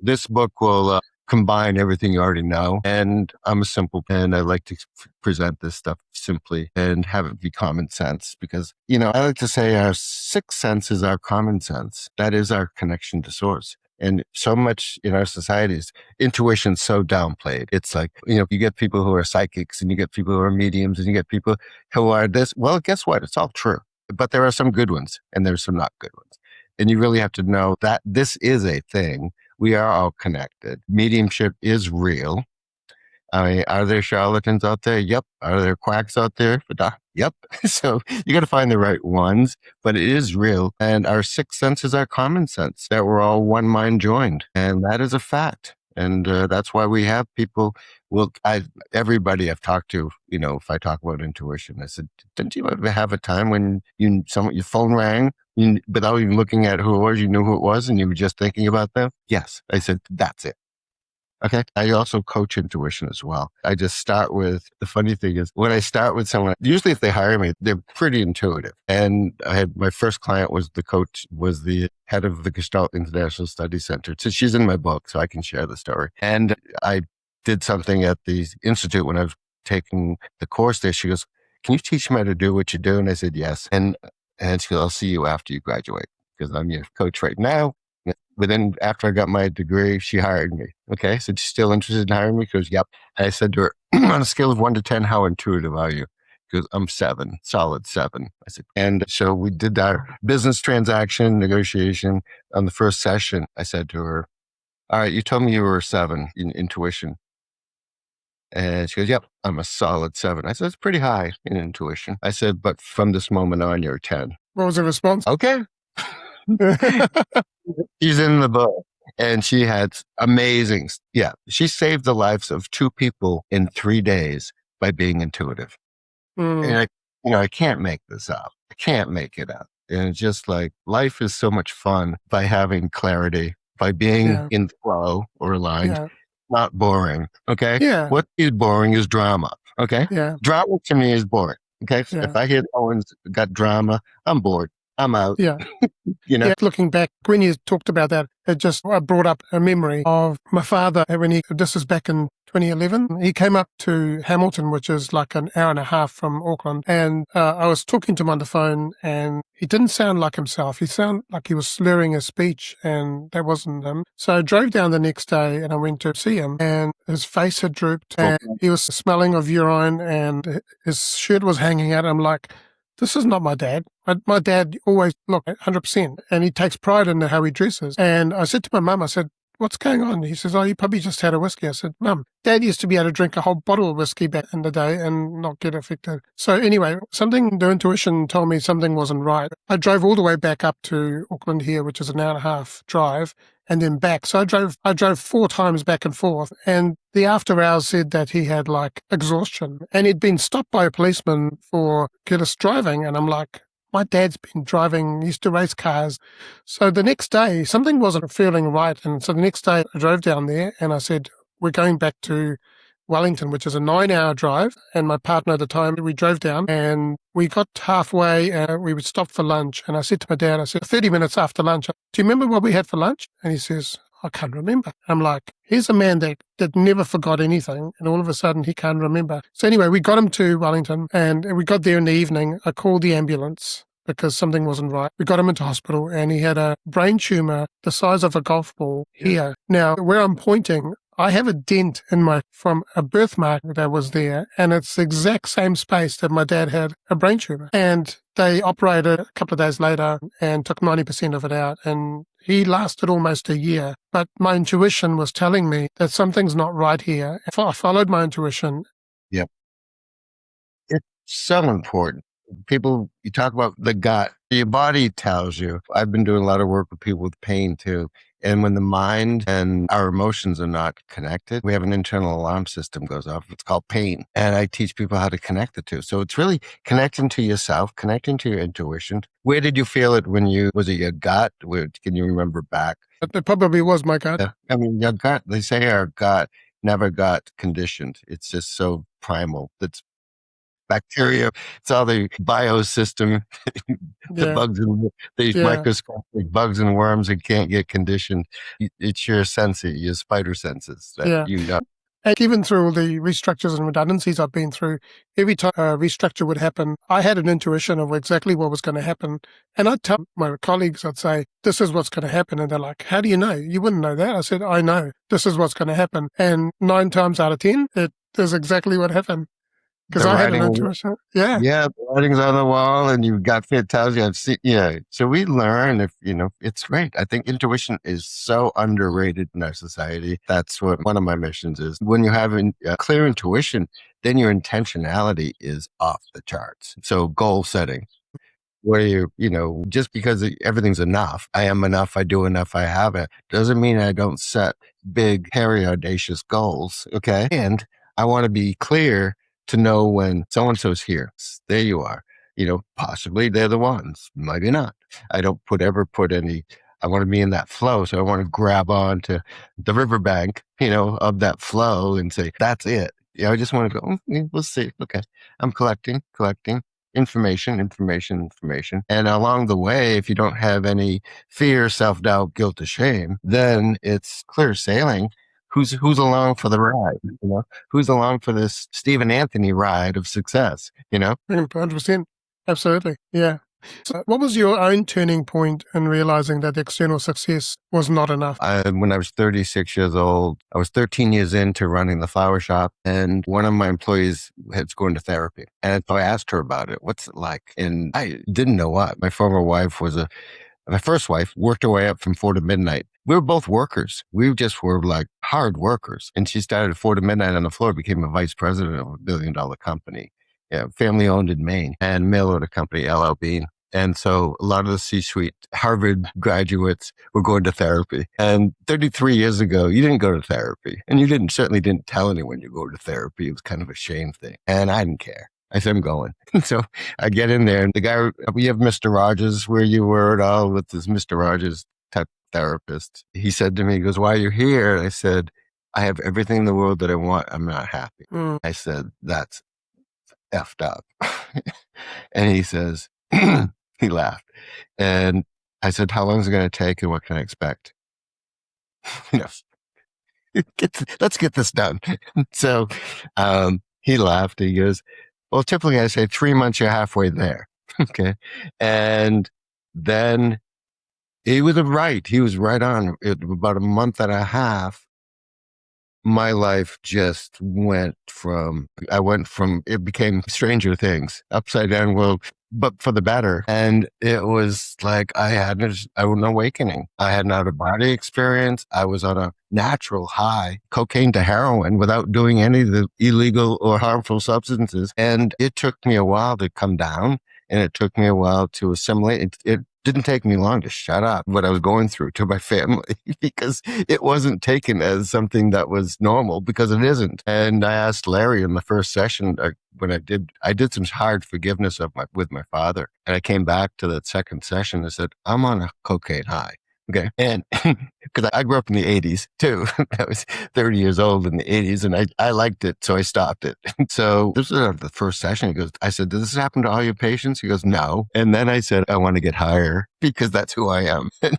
this book will combine everything you already know. And I'm a simple and I like to present this stuff simply and have it be common sense, because, I like to say our sixth sense is our common sense. That is our connection to source. And so much in our societies, intuition's so downplayed. It's like, you get people who are psychics, and you get people who are mediums, and you get people who are this. Well, guess what? It's all true. But there are some good ones and there's some not good ones. And you really have to know that this is a thing. We are all connected. Mediumship is real. I mean, are there charlatans out there? Yep. Are there quacks out there? Yep. So you got to find the right ones, but it is real. And our sixth sense is our common sense, that we're all one mind joined. And that is a fact. And that's why we have people. Everybody I've talked to, if I talk about intuition, I said, didn't you ever have a time when your phone rang without even looking at who it was? You knew who it was and you were just thinking about them? Yes. I said, that's it. Okay. I also coach intuition as well. I just start with, the funny thing is, when I start with someone, usually if they hire me, they're pretty intuitive. And my first client was the head of the Gestalt International Study Center. So she's in my book, so I can share the story. And I did something at the Institute when I was taking the course there. She goes, can you teach me how to do what you do? And I said, yes. And she goes, I'll see you after you graduate, because I'm your coach right now. After I got my degree, she hired me. Okay. So she's still interested in hiring me? She goes, yep. And I said to her, on a scale of 1 to 10, how intuitive are you? She goes, I'm 7, solid 7. I said, and so we did our business transaction negotiation on the first session. I said to her, all right, you told me you were a 7 in intuition. And she goes, yep, I'm a solid 7. I said, it's pretty high in intuition. I said, but from this moment on, you're a 10. What was the response? Okay. She's in the book, and she had amazing. Yeah. She saved the lives of 2 people in 3 days by being intuitive. And I can't make this up. I can't make it up. And it's just like life is so much fun by having clarity, by being Yeah. in flow or aligned, Yeah. not boring. Okay. Yeah. What is boring is drama. Okay. Yeah. Drama to me is boring. Okay. If Yeah. I hear Owen's got drama, I'm bored. I'm out, Yeah. you know? Yeah, looking back, when you talked about that, it just brought up a memory of my father this was back in 2011. He came up to Hamilton, which is like an hour and a half from Auckland. And I was talking to him on the phone and he didn't sound like himself. He sounded like he was slurring his speech and that wasn't him. So I drove down the next day and I went to see him and his face had drooped and he was smelling of urine and his shirt was hanging out. I'm like, this is not my dad. My dad always look 100%, and he takes pride in how he dresses. And I said to my mum, I said, "What's going on?" He says, "Oh, you probably just had a whiskey." I said, "Mum, Dad used to be able to drink a whole bottle of whiskey back in the day and not get affected." So anyway, the intuition told me something wasn't right. I drove all the way back up to Auckland here, which is an hour and a half drive, and then back. So I drove 4 times back and forth. And the after hours said that he had like exhaustion and he'd been stopped by a policeman for careless driving. And I'm like, my dad's been driving, he used to race cars. So the next day, something wasn't feeling right. And so the next day I drove down there and I said, we're going back to Wellington, which is a 9-hour drive. And my partner at the time, we drove down and we got halfway and we would stop for lunch. And I said to my dad, I said, 30 minutes after lunch, do you remember what we had for lunch? And he says, I can't remember. I'm like, here's a man that never forgot anything. And all of a sudden he can't remember. So anyway, we got him to Wellington and we got there in the evening. I called the ambulance because something wasn't right. We got him into hospital and he had a brain tumor the size of a golf ball here. Now, where I'm pointing, I have a dent from a birthmark that was there, and it's the exact same space that my dad had a brain tumor. And they operated a couple of days later and took 90% of it out, and he lasted almost a year. But my intuition was telling me that something's not right here. I followed my intuition. Yep. It's so important. People, you talk about the gut, your body tells you. I've been doing a lot of work with people with pain too. And when the mind and our emotions are not connected, we have an internal alarm system goes off. It's called pain. And I teach people how to connect the two. So it's really connecting to yourself, connecting to your intuition. Where did you feel it was it your gut? Can you remember back? It probably was my gut. Yeah. I mean, your gut, they say our gut never got conditioned. It's just so primal. That's bacteria. It's all the biosystem, the Yeah. bugs and these microscopic bugs and worms that can't get conditioned. It's your your spider senses that you know. And even through all the restructures and redundancies I've been through, every time a restructure would happen, I had an intuition of exactly what was going to happen. And I'd tell my colleagues, I'd say, this is what's going to happen. And they're like, how do you know? You wouldn't know that. I said, I know. This is what's going to happen. And 9 times out of 10, it is exactly what happened. Because I had an intuition. Yeah. Yeah, the writing's on the wall and you've got it tells you. So we learn it's great. I think intuition is so underrated in our society. That's what one of my missions is. When you have a clear intuition, then your intentionality is off the charts. So goal setting, where just because everything's enough, I am enough, I do enough, I have it, doesn't mean I don't set big, hairy, audacious goals. Okay. And I want to be clear to know when so-and-so's here. There you are. Possibly they're the ones, maybe not. I don't ever put any, I want to be in that flow. So I want to grab on to the riverbank, of that flow and say, that's it. I just want to go, we'll see. Okay. I'm collecting information. And along the way, if you don't have any fear, self-doubt, guilt, or shame, then it's clear sailing. Who's along for the ride? Who's along for this Stephen Anthony ride of success? 100%. Absolutely. Yeah. So what was your own turning point in realizing that external success was not enough? When I was 36 years old, I was 13 years into running the flower shop, and one of my employees was going to therapy. And so I asked her about it. What's it like? And I didn't know what. My first wife worked her way up from 4 to midnight. We were both workers. We just were like hard workers. And she started at 4 to midnight on the floor, became a vice president of a $1 billion company. Yeah, family owned in Maine, and mail order company, LLB. And so a lot of the C-suite Harvard graduates were going to therapy. And 33 years ago, you didn't go to therapy. And you certainly didn't tell anyone you go to therapy. It was kind of a shame thing. And I didn't care. I said, I'm going. So I get in there and the guy, we have Mr. Rogers where you were at all with this Mr. Rogers type therapist. He said to me, he goes, why are you here? I said, I have everything in the world that I want. I'm not happy. I said, that's effed up. And he says, he laughed. And I said, how long is it going to take and what can I expect? You know, let's get this done. So he laughed. He goes, well, typically I say 3 months, you're halfway there. Okay. And then he was right. He was right on. About a month and a half, my life just it became Stranger Things, upside down world, but for the better. And it was like I had an awakening. I had an out of body experience. I was on a natural high, cocaine to heroin without doing any of the illegal or harmful substances. And it took me a while to come down and it took me a while to assimilate. It didn't take me long to shut up what I was going through to my family because it wasn't taken as something that was normal because it isn't. And I asked Larry in the first session when I did some hard forgiveness with my father. And I came back to that second session and said, I'm on a cocaine high. Okay. And because I grew up in the 80s too. I was 30 years old in the 80s and I liked it. So I stopped it. So this was the first session. He goes, I said, does this happen to all your patients? He goes, no. And then I said, I want to get higher because that's who I am. And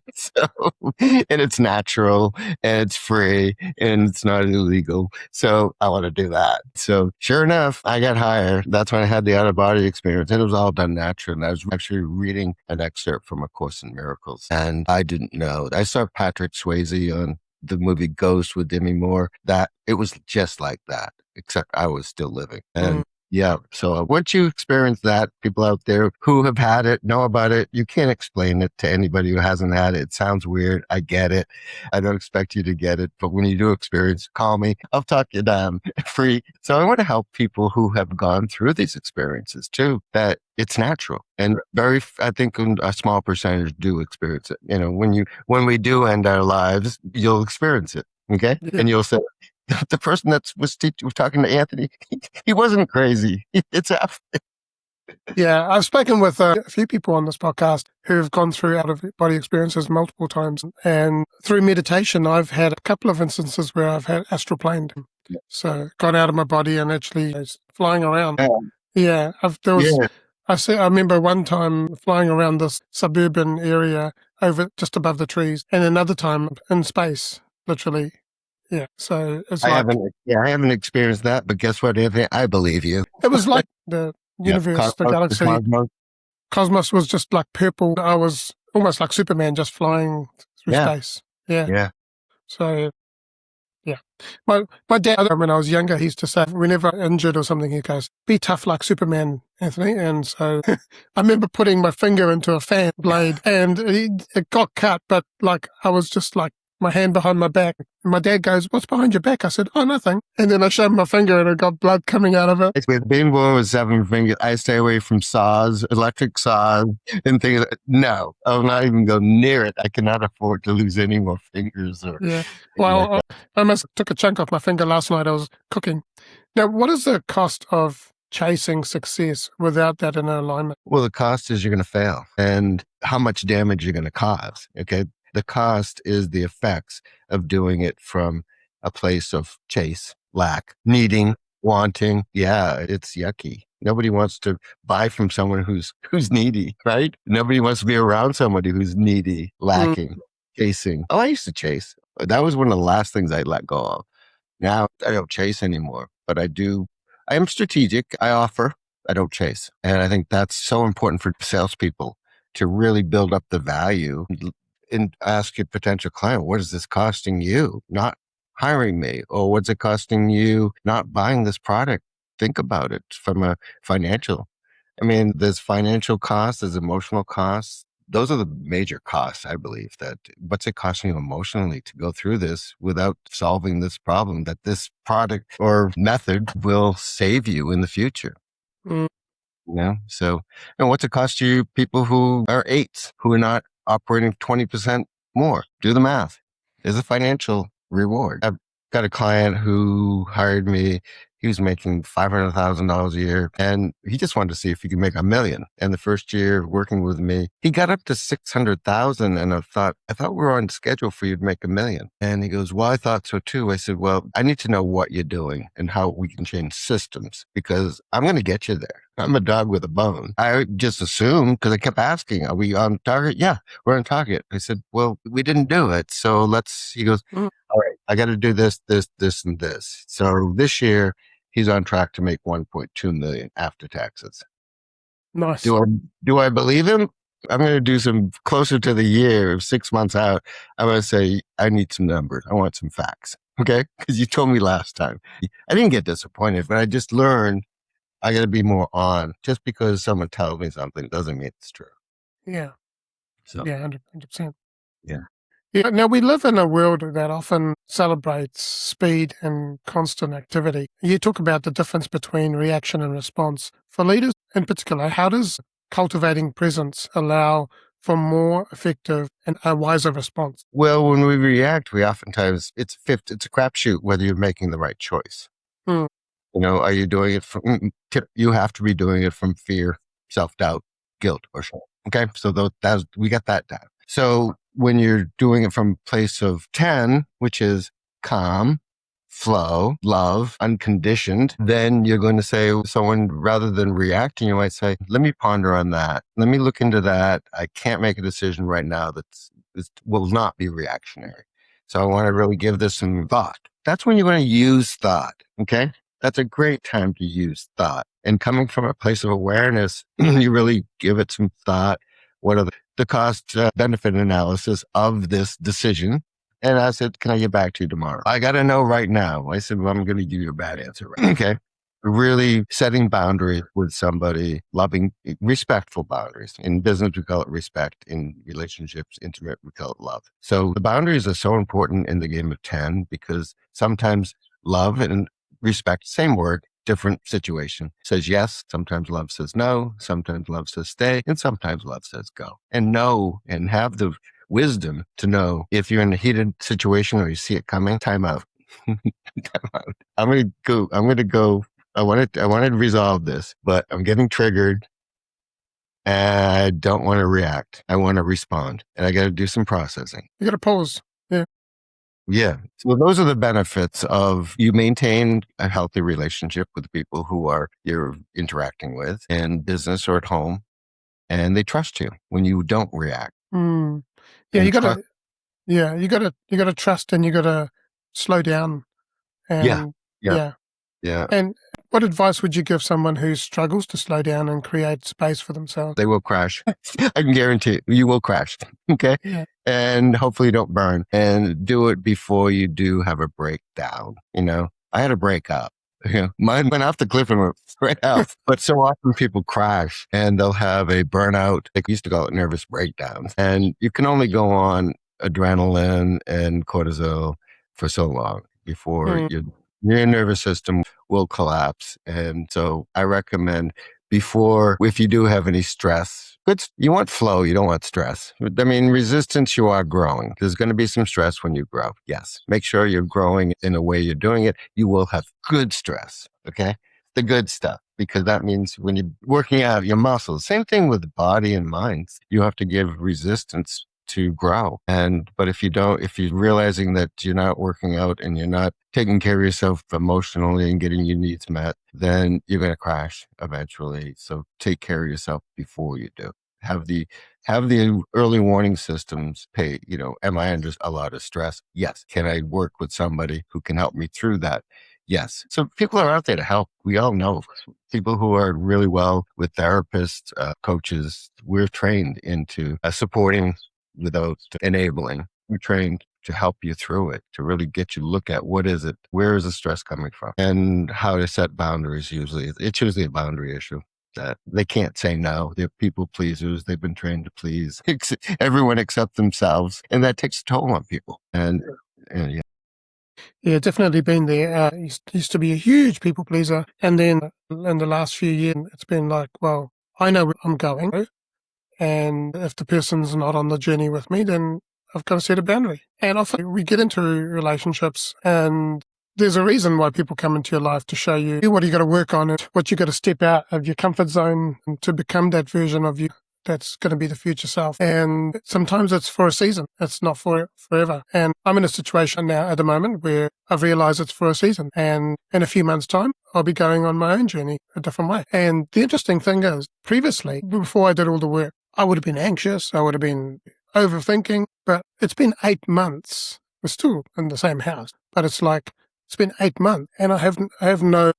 and it's natural and it's free and it's not illegal. So I want to do that. So sure enough, I got higher. That's when I had the out of body experience and it was all done naturally. And I was actually reading an excerpt from A Course in Miracles and I didn't know. I saw Patrick Swayze on the movie Ghost with Demi Moore, that it was just like that, except I was still living. And yeah, so once you experience that, people out there who have had it know about it. You can't explain it to anybody who hasn't had it. It sounds weird. I get it. I don't expect you to get it, but when you do experience, call me. I'll talk you down free. So I want to help people who have gone through these experiences too, that it's natural and I think a small percentage do experience it. You know, when we do end our lives, you'll experience it. Okay. Yeah. And you'll say, the person that was talking to Anthony, he wasn't crazy. It's happening. Yeah, I've spoken with a few people on this podcast who've gone through out-of-body experiences multiple times. And through meditation, I've had a couple of instances where I've had astral planed. So got out of my body and actually flying around. Yeah, I remember one time flying around this suburban area over just above the trees and another time in space, literally. Yeah, so it's I haven't experienced that, but guess what, Anthony? I believe you. It was like the universe, the galaxy, cosmos was just like purple. I was almost like Superman, just flying through space. Yeah. So, yeah. My dad, when I was younger, he used to say, whenever injured or something, he goes, be tough like Superman, Anthony. And so I remember putting my finger into a fan blade and it got cut, but like I was just like, my hand behind my back. And my dad goes, what's behind your back? I said, oh, nothing. And then I showed my finger and it got blood coming out of it. With being born with 7 fingers, I stay away from saws, electric saws, and things. No, I'll not even go near it. I cannot afford to lose any more fingers. Well, like I almost took a chunk off my finger last night. I was cooking. Now, what is the cost of chasing success without that inner alignment? Well, the cost is you're going to fail and how much damage you're going to cause. Okay. The cost is the effects of doing it from a place of chase, lack, needing, wanting. Yeah, it's yucky. Nobody wants to buy from someone who's needy, right? Nobody wants to be around somebody who's needy, lacking, chasing. Oh, I used to chase. That was one of the last things I let go of. Now I don't chase anymore, but I do. I am strategic. I offer. I don't chase. And I think that's so important for salespeople to really build up the value and ask your potential client, what is this costing you not hiring me? Or what's it costing you not buying this product? Think about it from a financial. I mean, there's financial costs, there's emotional costs. Those are the major costs, I believe, that what's it costing you emotionally to go through this without solving this problem that this product or method will save you in the future. So, what's it cost you people who are 8s, who are not operating 20% more? Do the math. There's a financial reward. I've got a client who hired me He was making $500,000 a year, and he just wanted to see if he could make $1 million. And the first year working with me, he got up to 600,000, and I thought we were on schedule for you to make $1 million. And he goes, well, I thought so too. I said, well, I need to know what you're doing and how we can change systems, because I'm going to get you there. I'm a dog with a bone. I just assumed, because I kept asking, are we on target? Yeah, we're on target. I said, well, we didn't do it. So he goes, all right, I got to do this, this, this, and this. So this year, he's on track to make 1.2 million after taxes. Nice. Do I believe him? I'm going to do some closer to the year, 6 months out. I'm going to say, I need some numbers. I want some facts. Okay. Because you told me last time. I didn't get disappointed, but I just learned I got to be more on. Just because someone tells me something doesn't mean it's true. Yeah. So, yeah, 100%. Yeah. Yeah. Now, we live in a world that often celebrates speed and constant activity. You talk about the difference between reaction and response. For leaders in particular, how does cultivating presence allow for more effective and a wiser response? Well, when we react, we oftentimes, it's a crapshoot whether you're making the right choice. Hmm. Are you doing it from, you have to be doing it from fear, self-doubt, guilt, or shame. Okay. So we got that down. So when you're doing it from a place of 10, which is calm, flow, love, unconditioned, then you're going to say, someone, rather than reacting, you might say, let me ponder on that. Let me look into that. I can't make a decision right now this will not be reactionary. So I want to really give this some thought. That's when you're going to use thought. Okay. That's a great time to use thought. And coming from a place of awareness, you really give it some thought. What are the cost benefit analysis of this decision? And I said, can I get back to you tomorrow? I got to know right now. I said, well, I'm going to give you a bad answer. Right? Okay. Really setting boundaries with somebody, loving, respectful boundaries. In business, we call it respect. In relationships, intimate, we call it love. So the boundaries are so important in the game of 10, because sometimes love and respect, same word, different situation, says yes. Sometimes love says no. Sometimes love says stay. And sometimes love says go. And know, and have the wisdom to know if you're in a heated situation or you see it coming, time out. Time out. I'm going to go. I want to resolve this, but I'm getting triggered and I don't want to react. I want to respond, and I got to do some processing. You got to pause. Yeah. Yeah. So those are the benefits of you maintain a healthy relationship with the people who you're interacting with in business or at home, and they trust you when you don't react. Mm. Yeah. And You got to, you got to trust, and you got to slow down. yeah, And yeah, yeah. yeah. And what advice would you give someone who struggles to slow down and create space for themselves? They will crash. I can guarantee it. You will crash. Okay. Yeah. And hopefully you don't burn, and do it before you do have a breakdown. I had a breakup. Mine went off the cliff and went right out. But so often people crash and they'll have a burnout. They used to call it nervous breakdowns. And you can only go on adrenaline and cortisol for so long before your nervous system will collapse. And so I recommend, if you do have any stress, you want flow, you don't want stress. I mean, resistance, you are growing. There's going to be some stress when you grow. Yes. Make sure you're growing in the way you're doing it. You will have good stress. Okay. The good stuff, because that means when you're working out your muscles, same thing with the body and mind, you have to give resistance to grow. But if you're realizing that you're not working out and you're not taking care of yourself emotionally and getting your needs met, then you're going to crash eventually. So take care of yourself before you do. Have the early warning systems. Am I under a lot of stress? Yes. Can I work with somebody who can help me through that? Yes. So people are out there to help. We all know people who are really well with therapists, coaches. We're trained into supporting without enabling. We're trained to help you through it, to really get you to look at what is it, where is the stress coming from, and how to set boundaries. It's usually a boundary issue that they can't say no. They're people pleasers. They've been trained to please everyone except themselves. And that takes a toll on people. And yeah. Yeah, definitely been there. Used to be a huge people pleaser. And then in the last few years, it's been like, well, I know where I'm going. And if the person's not on the journey with me, then I've got to set a boundary. And often we get into relationships and there's a reason why people come into your life to show you what you got to work on and what you got to step out of your comfort zone to become that version of you that's going to be the future self. And sometimes it's for a season. It's not for forever. And I'm in a situation now at the moment where I've realized it's for a season. And in a few months' time, I'll be going on my own journey a different way. And the interesting thing is, previously, before I did all the work, I would have been anxious. I would have been overthinking. But it's been 8 months. We're still in the same house. But it's like, it's been 8 months and I have no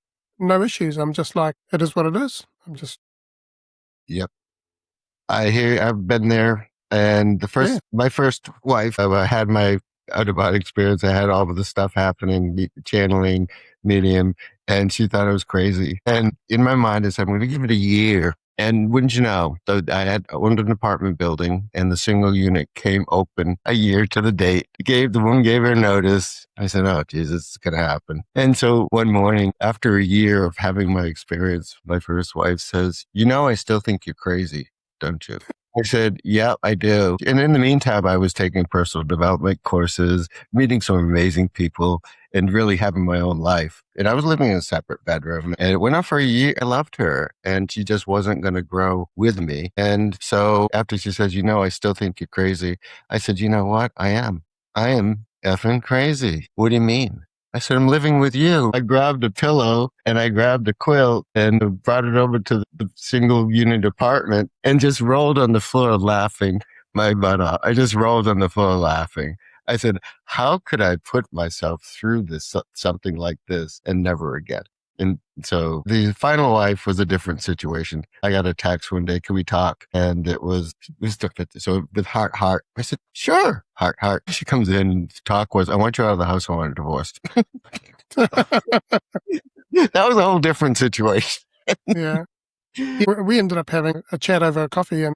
issues. I'm just like, it is what it is. I'm just. Yep. I hear, I've been there. And my first wife, I had my out-of-body experience. I had all of the stuff happening, channeling, medium, and she thought I was crazy. And in my mind, I said, I'm going to give it a year. And wouldn't you know, I had owned an apartment building and the single unit came open a year to the date. The woman gave her notice. I said, oh, Jesus, it's going to happen. And so one morning, after a year of having my experience, my first wife says, I still think you're crazy, don't you? I said, yeah, I do. And in the meantime, I was taking personal development courses, meeting some amazing people, and really having my own life. And I was living in a separate bedroom. And it went on for a year. I loved her. And she just wasn't going to grow with me. And so after she says, I still think you're crazy, I said, you know what? I am. I am effing crazy. What do you mean? I said, I'm living with you. I grabbed a pillow and I grabbed a quilt and brought it over to the single unit apartment and just rolled on the floor laughing my butt off. I just rolled on the floor laughing. I said, how could I put myself through something like this and never again? And so the final wife was a different situation. I got a text one day, can we talk? And it was so with heart. I said, sure, heart. She comes in, talk was, I want you out of the house, I want a divorce. That was a whole different situation. Yeah. We ended up having a chat over coffee and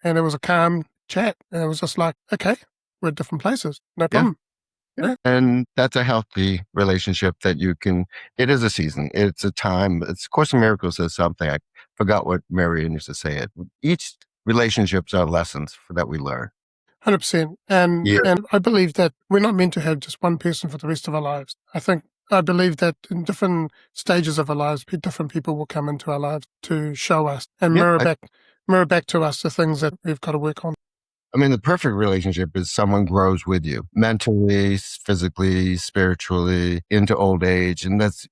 it was a calm chat. And it was just like, okay, we're at different places. No problem. Yeah. And that's a healthy relationship that it is a season. It's a time. It's Course in Miracles says something. I forgot what Marion used to say it. Each relationships are lessons that we learn. 100%. And I believe that we're not meant to have just one person for the rest of our lives. I believe that in different stages of our lives, different people will come into our lives to show us and mirror back to us the things that we've got to work on. I mean, the perfect relationship is someone grows with you mentally, physically, spiritually, into old age. And that's,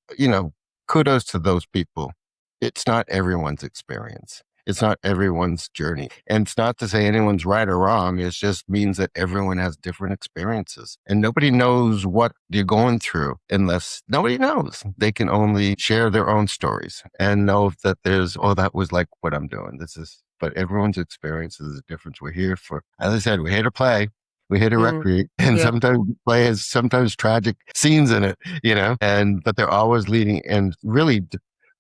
kudos to those people. It's not everyone's experience. It's not everyone's journey. And it's not to say anyone's right or wrong. It just means that everyone has different experiences and nobody knows what you're going through unless nobody knows. They can only share their own stories and know that that was like what I'm doing. But everyone's experience is different. We're here as I said, we're here to play. We're here to recreate. And sometimes play has sometimes tragic scenes in it, but they're always leading and really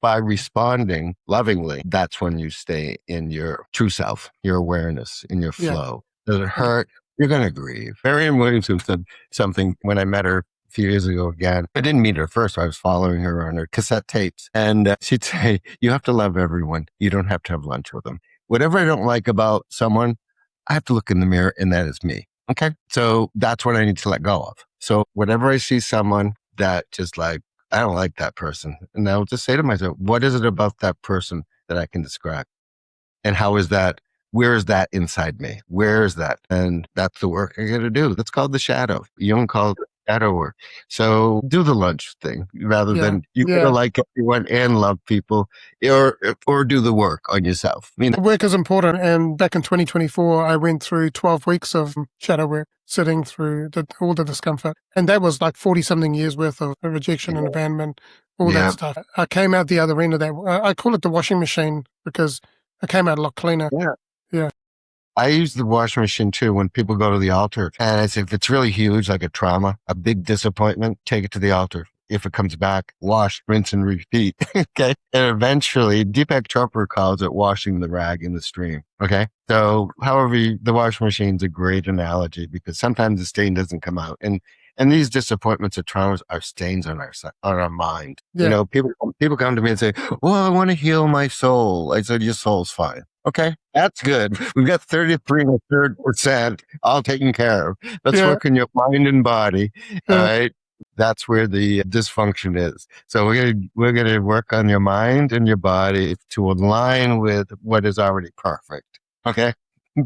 by responding lovingly, that's when you stay in your true self, your awareness, in your flow. Does it hurt? You're going to grieve. Marianne Williamson said something when I met her a few years ago again. I didn't meet her first. I was following her on her cassette tapes. And she'd say, you have to love everyone. You don't have to have lunch with them. Whatever I don't like about someone, I have to look in the mirror and that is me. Okay. So that's what I need to let go of. So whenever I see someone that just like, I don't like that person. And I'll just say to myself, what is it about that person that I can describe? And where is that inside me? Where is that? And that's the work I got to do. That's called the shadow. Jung called it shadow work. So do the lunch thing rather than you gotta like everyone and love people or do the work on yourself. Work is important. And back in 2024, I went through 12 weeks of shadow work, sitting through all the discomfort. And that was like 40 something years worth of rejection and abandonment, all that stuff. I came out the other end of that. I call it the washing machine because I came out a lot cleaner. Yeah. I use the washing machine too when people go to the altar. And if it's really huge, like a trauma, a big disappointment, take it to the altar. If it comes back, wash, rinse, and repeat. Okay. And eventually, Deepak Chopra calls it washing the rag in the stream. Okay. So, the washing machine's a great analogy because sometimes the stain doesn't come out. And these disappointments or traumas are stains on our mind. Yeah. People come to me and say, well, I want to heal my soul. I said, your soul's fine. Okay, that's good. We've got 33 and a third % all taken care of. Let's work on your mind and body. All right. That's where the dysfunction is. So we're gonna work on your mind and your body to align with what is already perfect. Okay.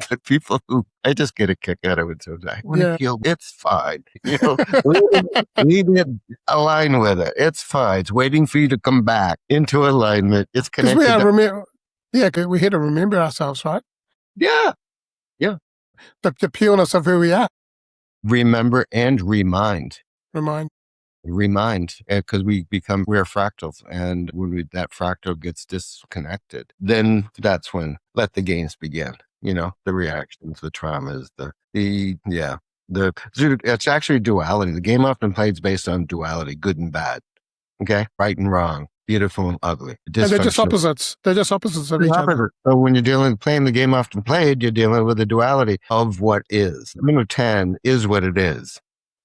But people who I just get a kick out of it sometimes. I want to Yeah. heal. It's fine. Leave it, align with it. It's fine. It's waiting for you to come back into alignment. It's Because we connected. are remember. Yeah, 'cause we're here to remember ourselves, right? Yeah. Yeah. The pureness of who we are. Remember and remind. Remind. Because we're fractals, and when that fractal gets disconnected, then that's when let the games begin. The reactions, the traumas, it's actually duality. The game often plays based on duality, good and bad. Okay, right and wrong, beautiful and ugly, And they're just dysfunctional. opposites. They're just opposites of each other. So when you're playing the game often played, you're dealing with the duality of what is. Number 10 is what it is.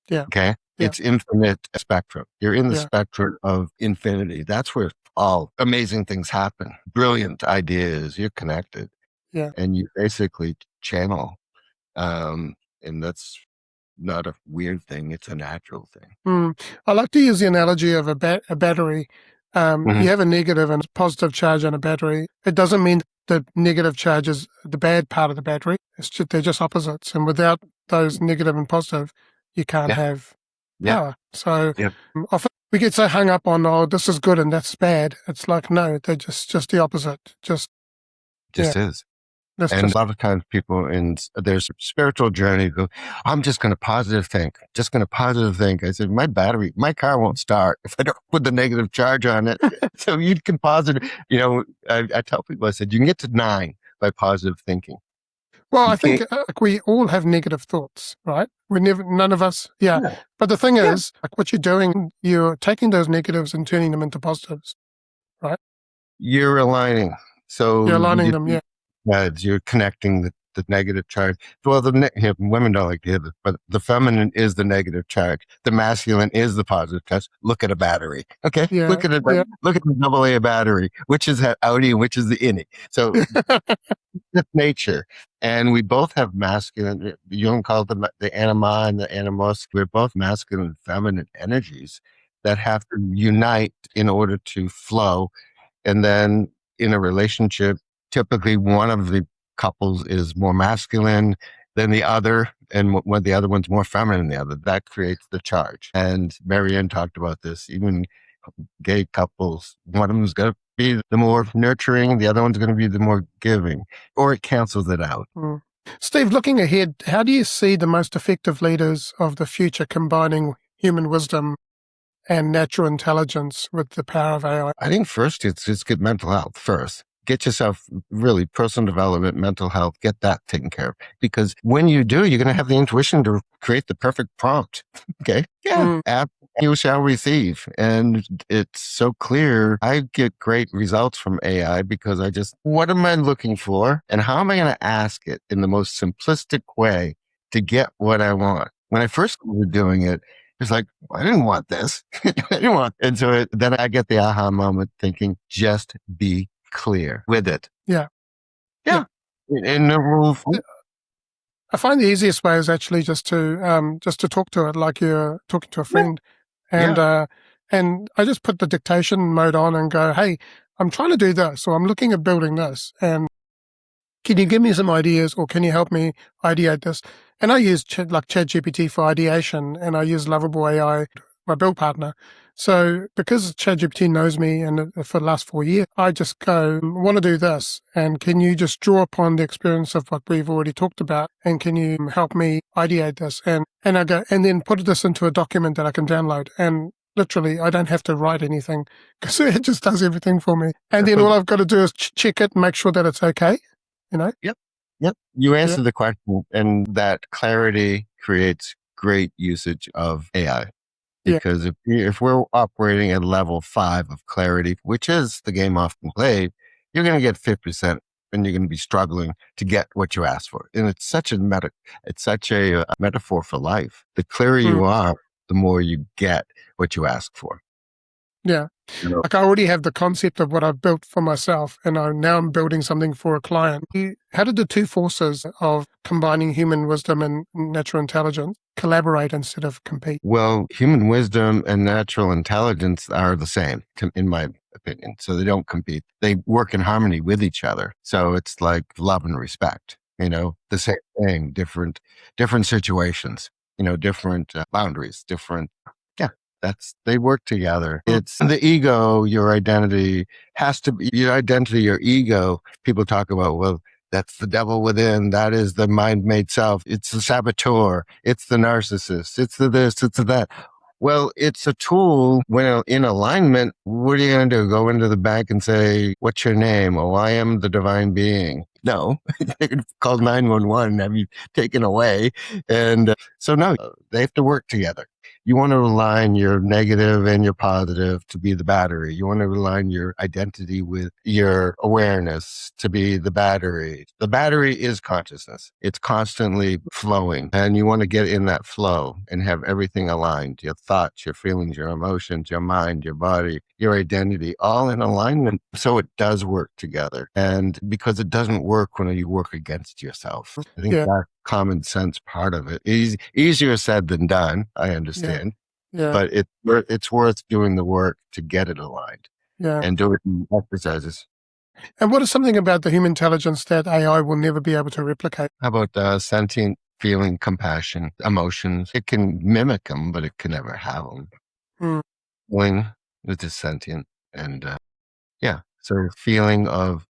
Yeah. Okay. Yeah. It's infinite spectrum. You're in the Yeah. spectrum of infinity. That's where all amazing things happen. Brilliant ideas. You're connected. Yeah. And you basically channel. And that's not a weird thing. It's a natural thing. I like to use the analogy of a battery. Mhm. You have a negative and positive charge on a battery. It doesn't mean the negative charge is the bad part of the battery. They're just opposites. And without those negative and positive, you can't have power. So often we get so hung up on, oh, this is good and that's bad. It's like, no, they're just the opposite. Just is. That's And just, a lot of times people in their spiritual journey go, I'm just going to positive think, I said, my car won't start if I don't put the negative charge on it. So you can positive, I tell people, I said, you can get to 9 by positive thinking. well, I think we all have negative thoughts, right? None of us, yeah. But the thing is, like what you're doing, you're taking those negatives and turning them into positives, right? You're aligning. So You're aligning them, yeah. You're connecting the negative charge. Well, women don't like to hear this, but the feminine is the negative charge. The masculine is the positive charge. Look at a battery. Okay. Yeah, Look at it. yeah. Look at the AA battery, which is that Audi, which is the innie. So that's nature. And we both have masculine, Jung called them the anima and the animus. We're both masculine and feminine energies that have to unite in order to flow. And then in a relationship, typically one of the couples is more masculine than the other, and when the other one's more feminine than the other, that creates the charge. And Marianne talked about this. Even gay couples, one of them's going to be the more nurturing, the other one's going to be the more giving, or it cancels it out. Steve, looking ahead, how do you see the most effective leaders of the future combining human wisdom and natural intelligence with the power of AI? I think first it's get mental health first. Get yourself really personal development, mental health, get that taken care of. Because when you do, you're going to have the intuition to create the perfect prompt. Okay. Yeah. You shall receive. And it's so clear. I get great results from AI because what am I looking for? And how am I going to ask it in the most simplistic way to get what I want? When I first started doing it, it's like, I didn't want this. And so then I get the aha moment thinking, just be clear with it. Yeah. And the rule. I find the easiest way is actually just to talk to it like you're talking to a friend. And I just put the dictation mode on and go, hey, I'm trying to do this, or I'm looking at building this. And can you give me some ideas, or can you help me ideate this? And I use ChatGPT for ideation, and I use Lovable AI, my build partner. So because ChatGPT knows me and for the last 4 years, I just go, want to do this. And can you just draw upon the experience of what we've already talked about? And can you help me ideate this? And I go, and then put this into a document that I can download. And literally, I don't have to write anything because it just does everything for me. And then all I've got to do is check it and make sure that it's okay. Yep. You answered the question, and that clarity creates great usage of AI. Because if we're operating at level 5 of clarity, which is the game often played, you're going to get 50%, and you're going to be struggling to get what you asked for. And it's such a metaphor for life. The clearer you are, the more you get what you ask for. Yeah. Like I already have the concept of what I've built for myself, and now I'm building something for a client. How did the two forces of combining human wisdom and natural intelligence collaborate instead of compete? Well, human wisdom and natural intelligence are the same, in my opinion. So they don't compete. They work in harmony with each other. So it's like love and respect, the same thing, different situations, different boundaries, different. Yeah, they work together. It's the ego, your identity has to be your identity, your ego. People talk about, well, that's the devil within. That is the mind-made self. It's the saboteur. It's the narcissist. It's the this, it's the that. Well, it's a tool when in alignment. What are you going to do? Go into the bank and say, what's your name? Oh, I am the divine being. No, call 911 and have you taken away. And so no, they have to work together. You want to align your negative and your positive to be the battery. You want to align your identity with your awareness to be the battery. The battery is consciousness. It's constantly flowing, and you want to get in that flow and have everything aligned. Your thoughts, your feelings, your emotions, your mind, your body, your identity, all in alignment. So it does work together. And because it doesn't work when you work against yourself. I think that common sense part of it is easier said than done. I understand, but it's worth doing the work to get it aligned and do it in exercises. And what is something about the human intelligence that AI will never be able to replicate? How about sentient feeling, compassion, emotions? It can mimic them, but it can never have them. Feeling, which is sentient, and so feeling of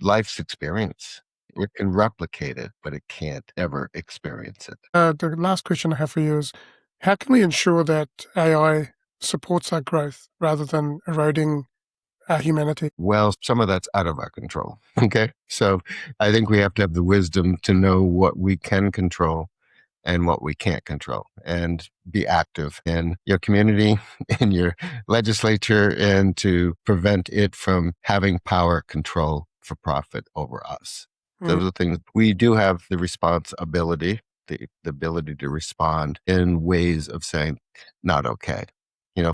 life's experience. It can replicate it, but it can't ever experience it. The last question I have for you is, how can we ensure that AI supports our growth rather than eroding our humanity? Well, some of that's out of our control. Okay. So I think we have to have the wisdom to know what we can control and what we can't control, and be active in your community, in your legislature, and to prevent it from having power, control for profit over us. Those are things we do have the responsibility, the ability to respond in ways of saying, not okay.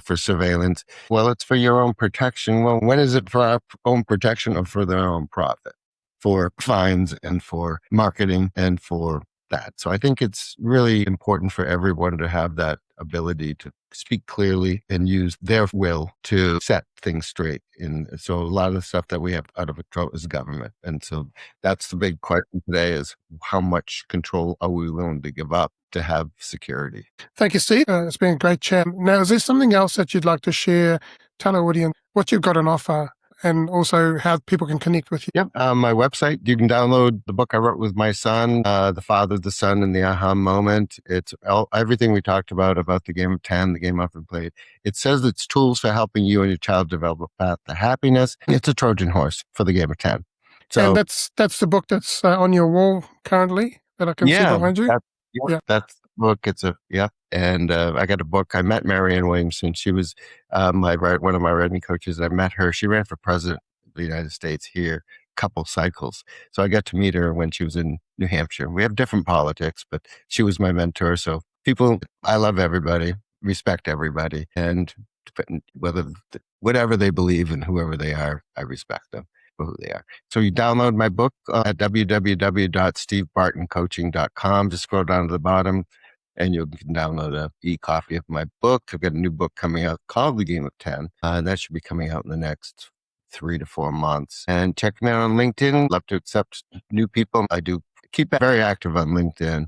For surveillance, well, it's for your own protection. Well, when is it for our own protection or for their own profit? For fines and for marketing and for that. So I think it's really important for everyone to have that ability to speak clearly and use their will to set things straight. And so a lot of the stuff that we have out of control is government. And so that's the big question today is how much control are we willing to give up to have security? Thank you, Steve. It's been a great chat. Now, is there something else that you'd like to share? Tell our audience what you've got on offer, and also how people can connect with you. Yep. My website, you can download the book I wrote with my son, The Father, the Son, and the Aha Moment. It's everything we talked about the game of 10, the game often played. It says it's tools for helping you and your child develop a path to happiness. It's a Trojan horse for the game of 10. So, and that's the book that's on your wall currently that I can see behind you? That's the book. And I got a book. I met Marianne Williamson. She was one of my writing coaches. I met her. She ran for president of the United States here, a couple cycles. So I got to meet her when she was in New Hampshire. We have different politics, but she was my mentor. So I love everybody, respect everybody, and whatever they believe and whoever they are, I respect them for who they are. So you download my book at www.stevebartoncoaching.com. Just scroll down to the bottom and you can download an e-copy of my book. I've got a new book coming out called The Game of 10. That should be coming out in the next 3 to 4 months. And check me out on LinkedIn. Love to accept new people. I do keep very active on LinkedIn.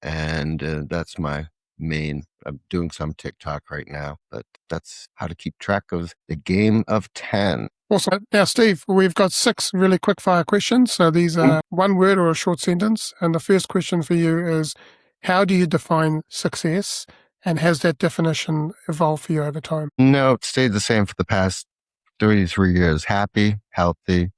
And that's my main. I'm doing some TikTok right now, but that's how to keep track of the game of 10. Awesome. Now, Steve, we've got 6 really quick fire questions. So these are one word or a short sentence. And the first question for you is, how do you define success? And has that definition evolved for you over time? No, it stayed the same for the past 33 years. Happy, healthy,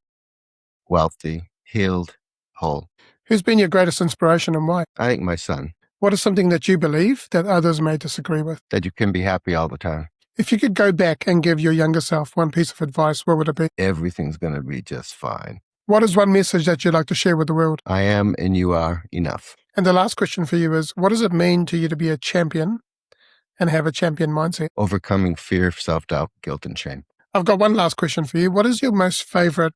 wealthy, healed, whole. Who's been your greatest inspiration and why? I think my son. What is something that you believe that others may disagree with? That you can be happy all the time. If you could go back and give your younger self one piece of advice, what would it be? Everything's going to be just fine. What is one message that you'd like to share with the world? I am and you are enough. And the last question for you is, what does it mean to you to be a champion and have a champion mindset? Overcoming fear, self-doubt, guilt, and shame. I've got one last question for you. What is your most favorite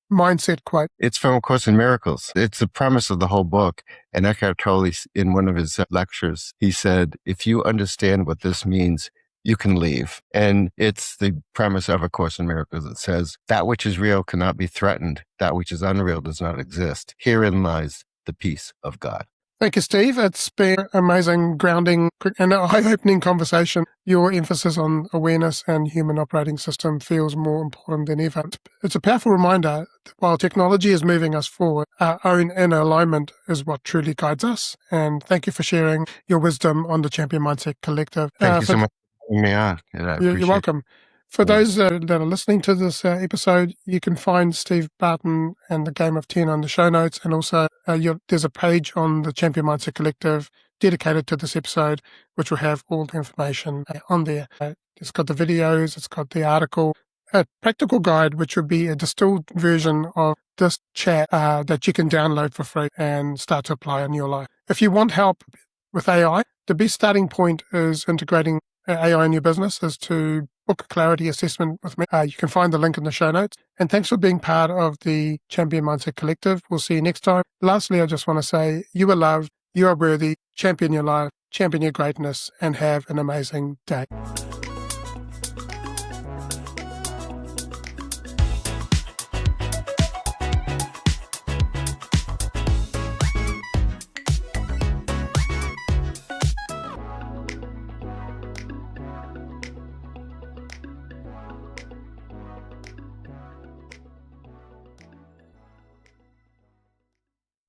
mindset quote? It's from A Course in Miracles. It's the premise of the whole book. And Eckhart Tolle, in one of his lectures, he said, if you understand what this means, you can leave. And it's the premise of A Course in Miracles. It says, that which is real cannot be threatened. That which is unreal does not exist. Herein lies the peace of God. Thank you, Steve. It's been an amazing, grounding, and eye-opening conversation. Your emphasis on awareness and human operating system feels more important than ever. It's a powerful reminder that while technology is moving us forward, our own inner alignment is what truly guides us. And thank you for sharing your wisdom on the Champion Mindset Collective. Thank you so much for having me on. You're welcome. For those that are listening to this episode, you can find Steve Barton and the Game of 10 on the show notes. And also there's a page on the Champion Mindset Collective dedicated to this episode, which will have all the information on there. It's got the videos, it's got the article, a practical guide, which would be a distilled version of this chat that you can download for free and start to apply in your life. If you want help with AI, the best starting point is integrating AI in your business is to book a clarity assessment with me. You can find the link in the show notes. And thanks for being part of the Champion Mindset Collective. We'll see you next time. Lastly, I just want to say you are loved, you are worthy, champion your life, champion your greatness, and have an amazing day.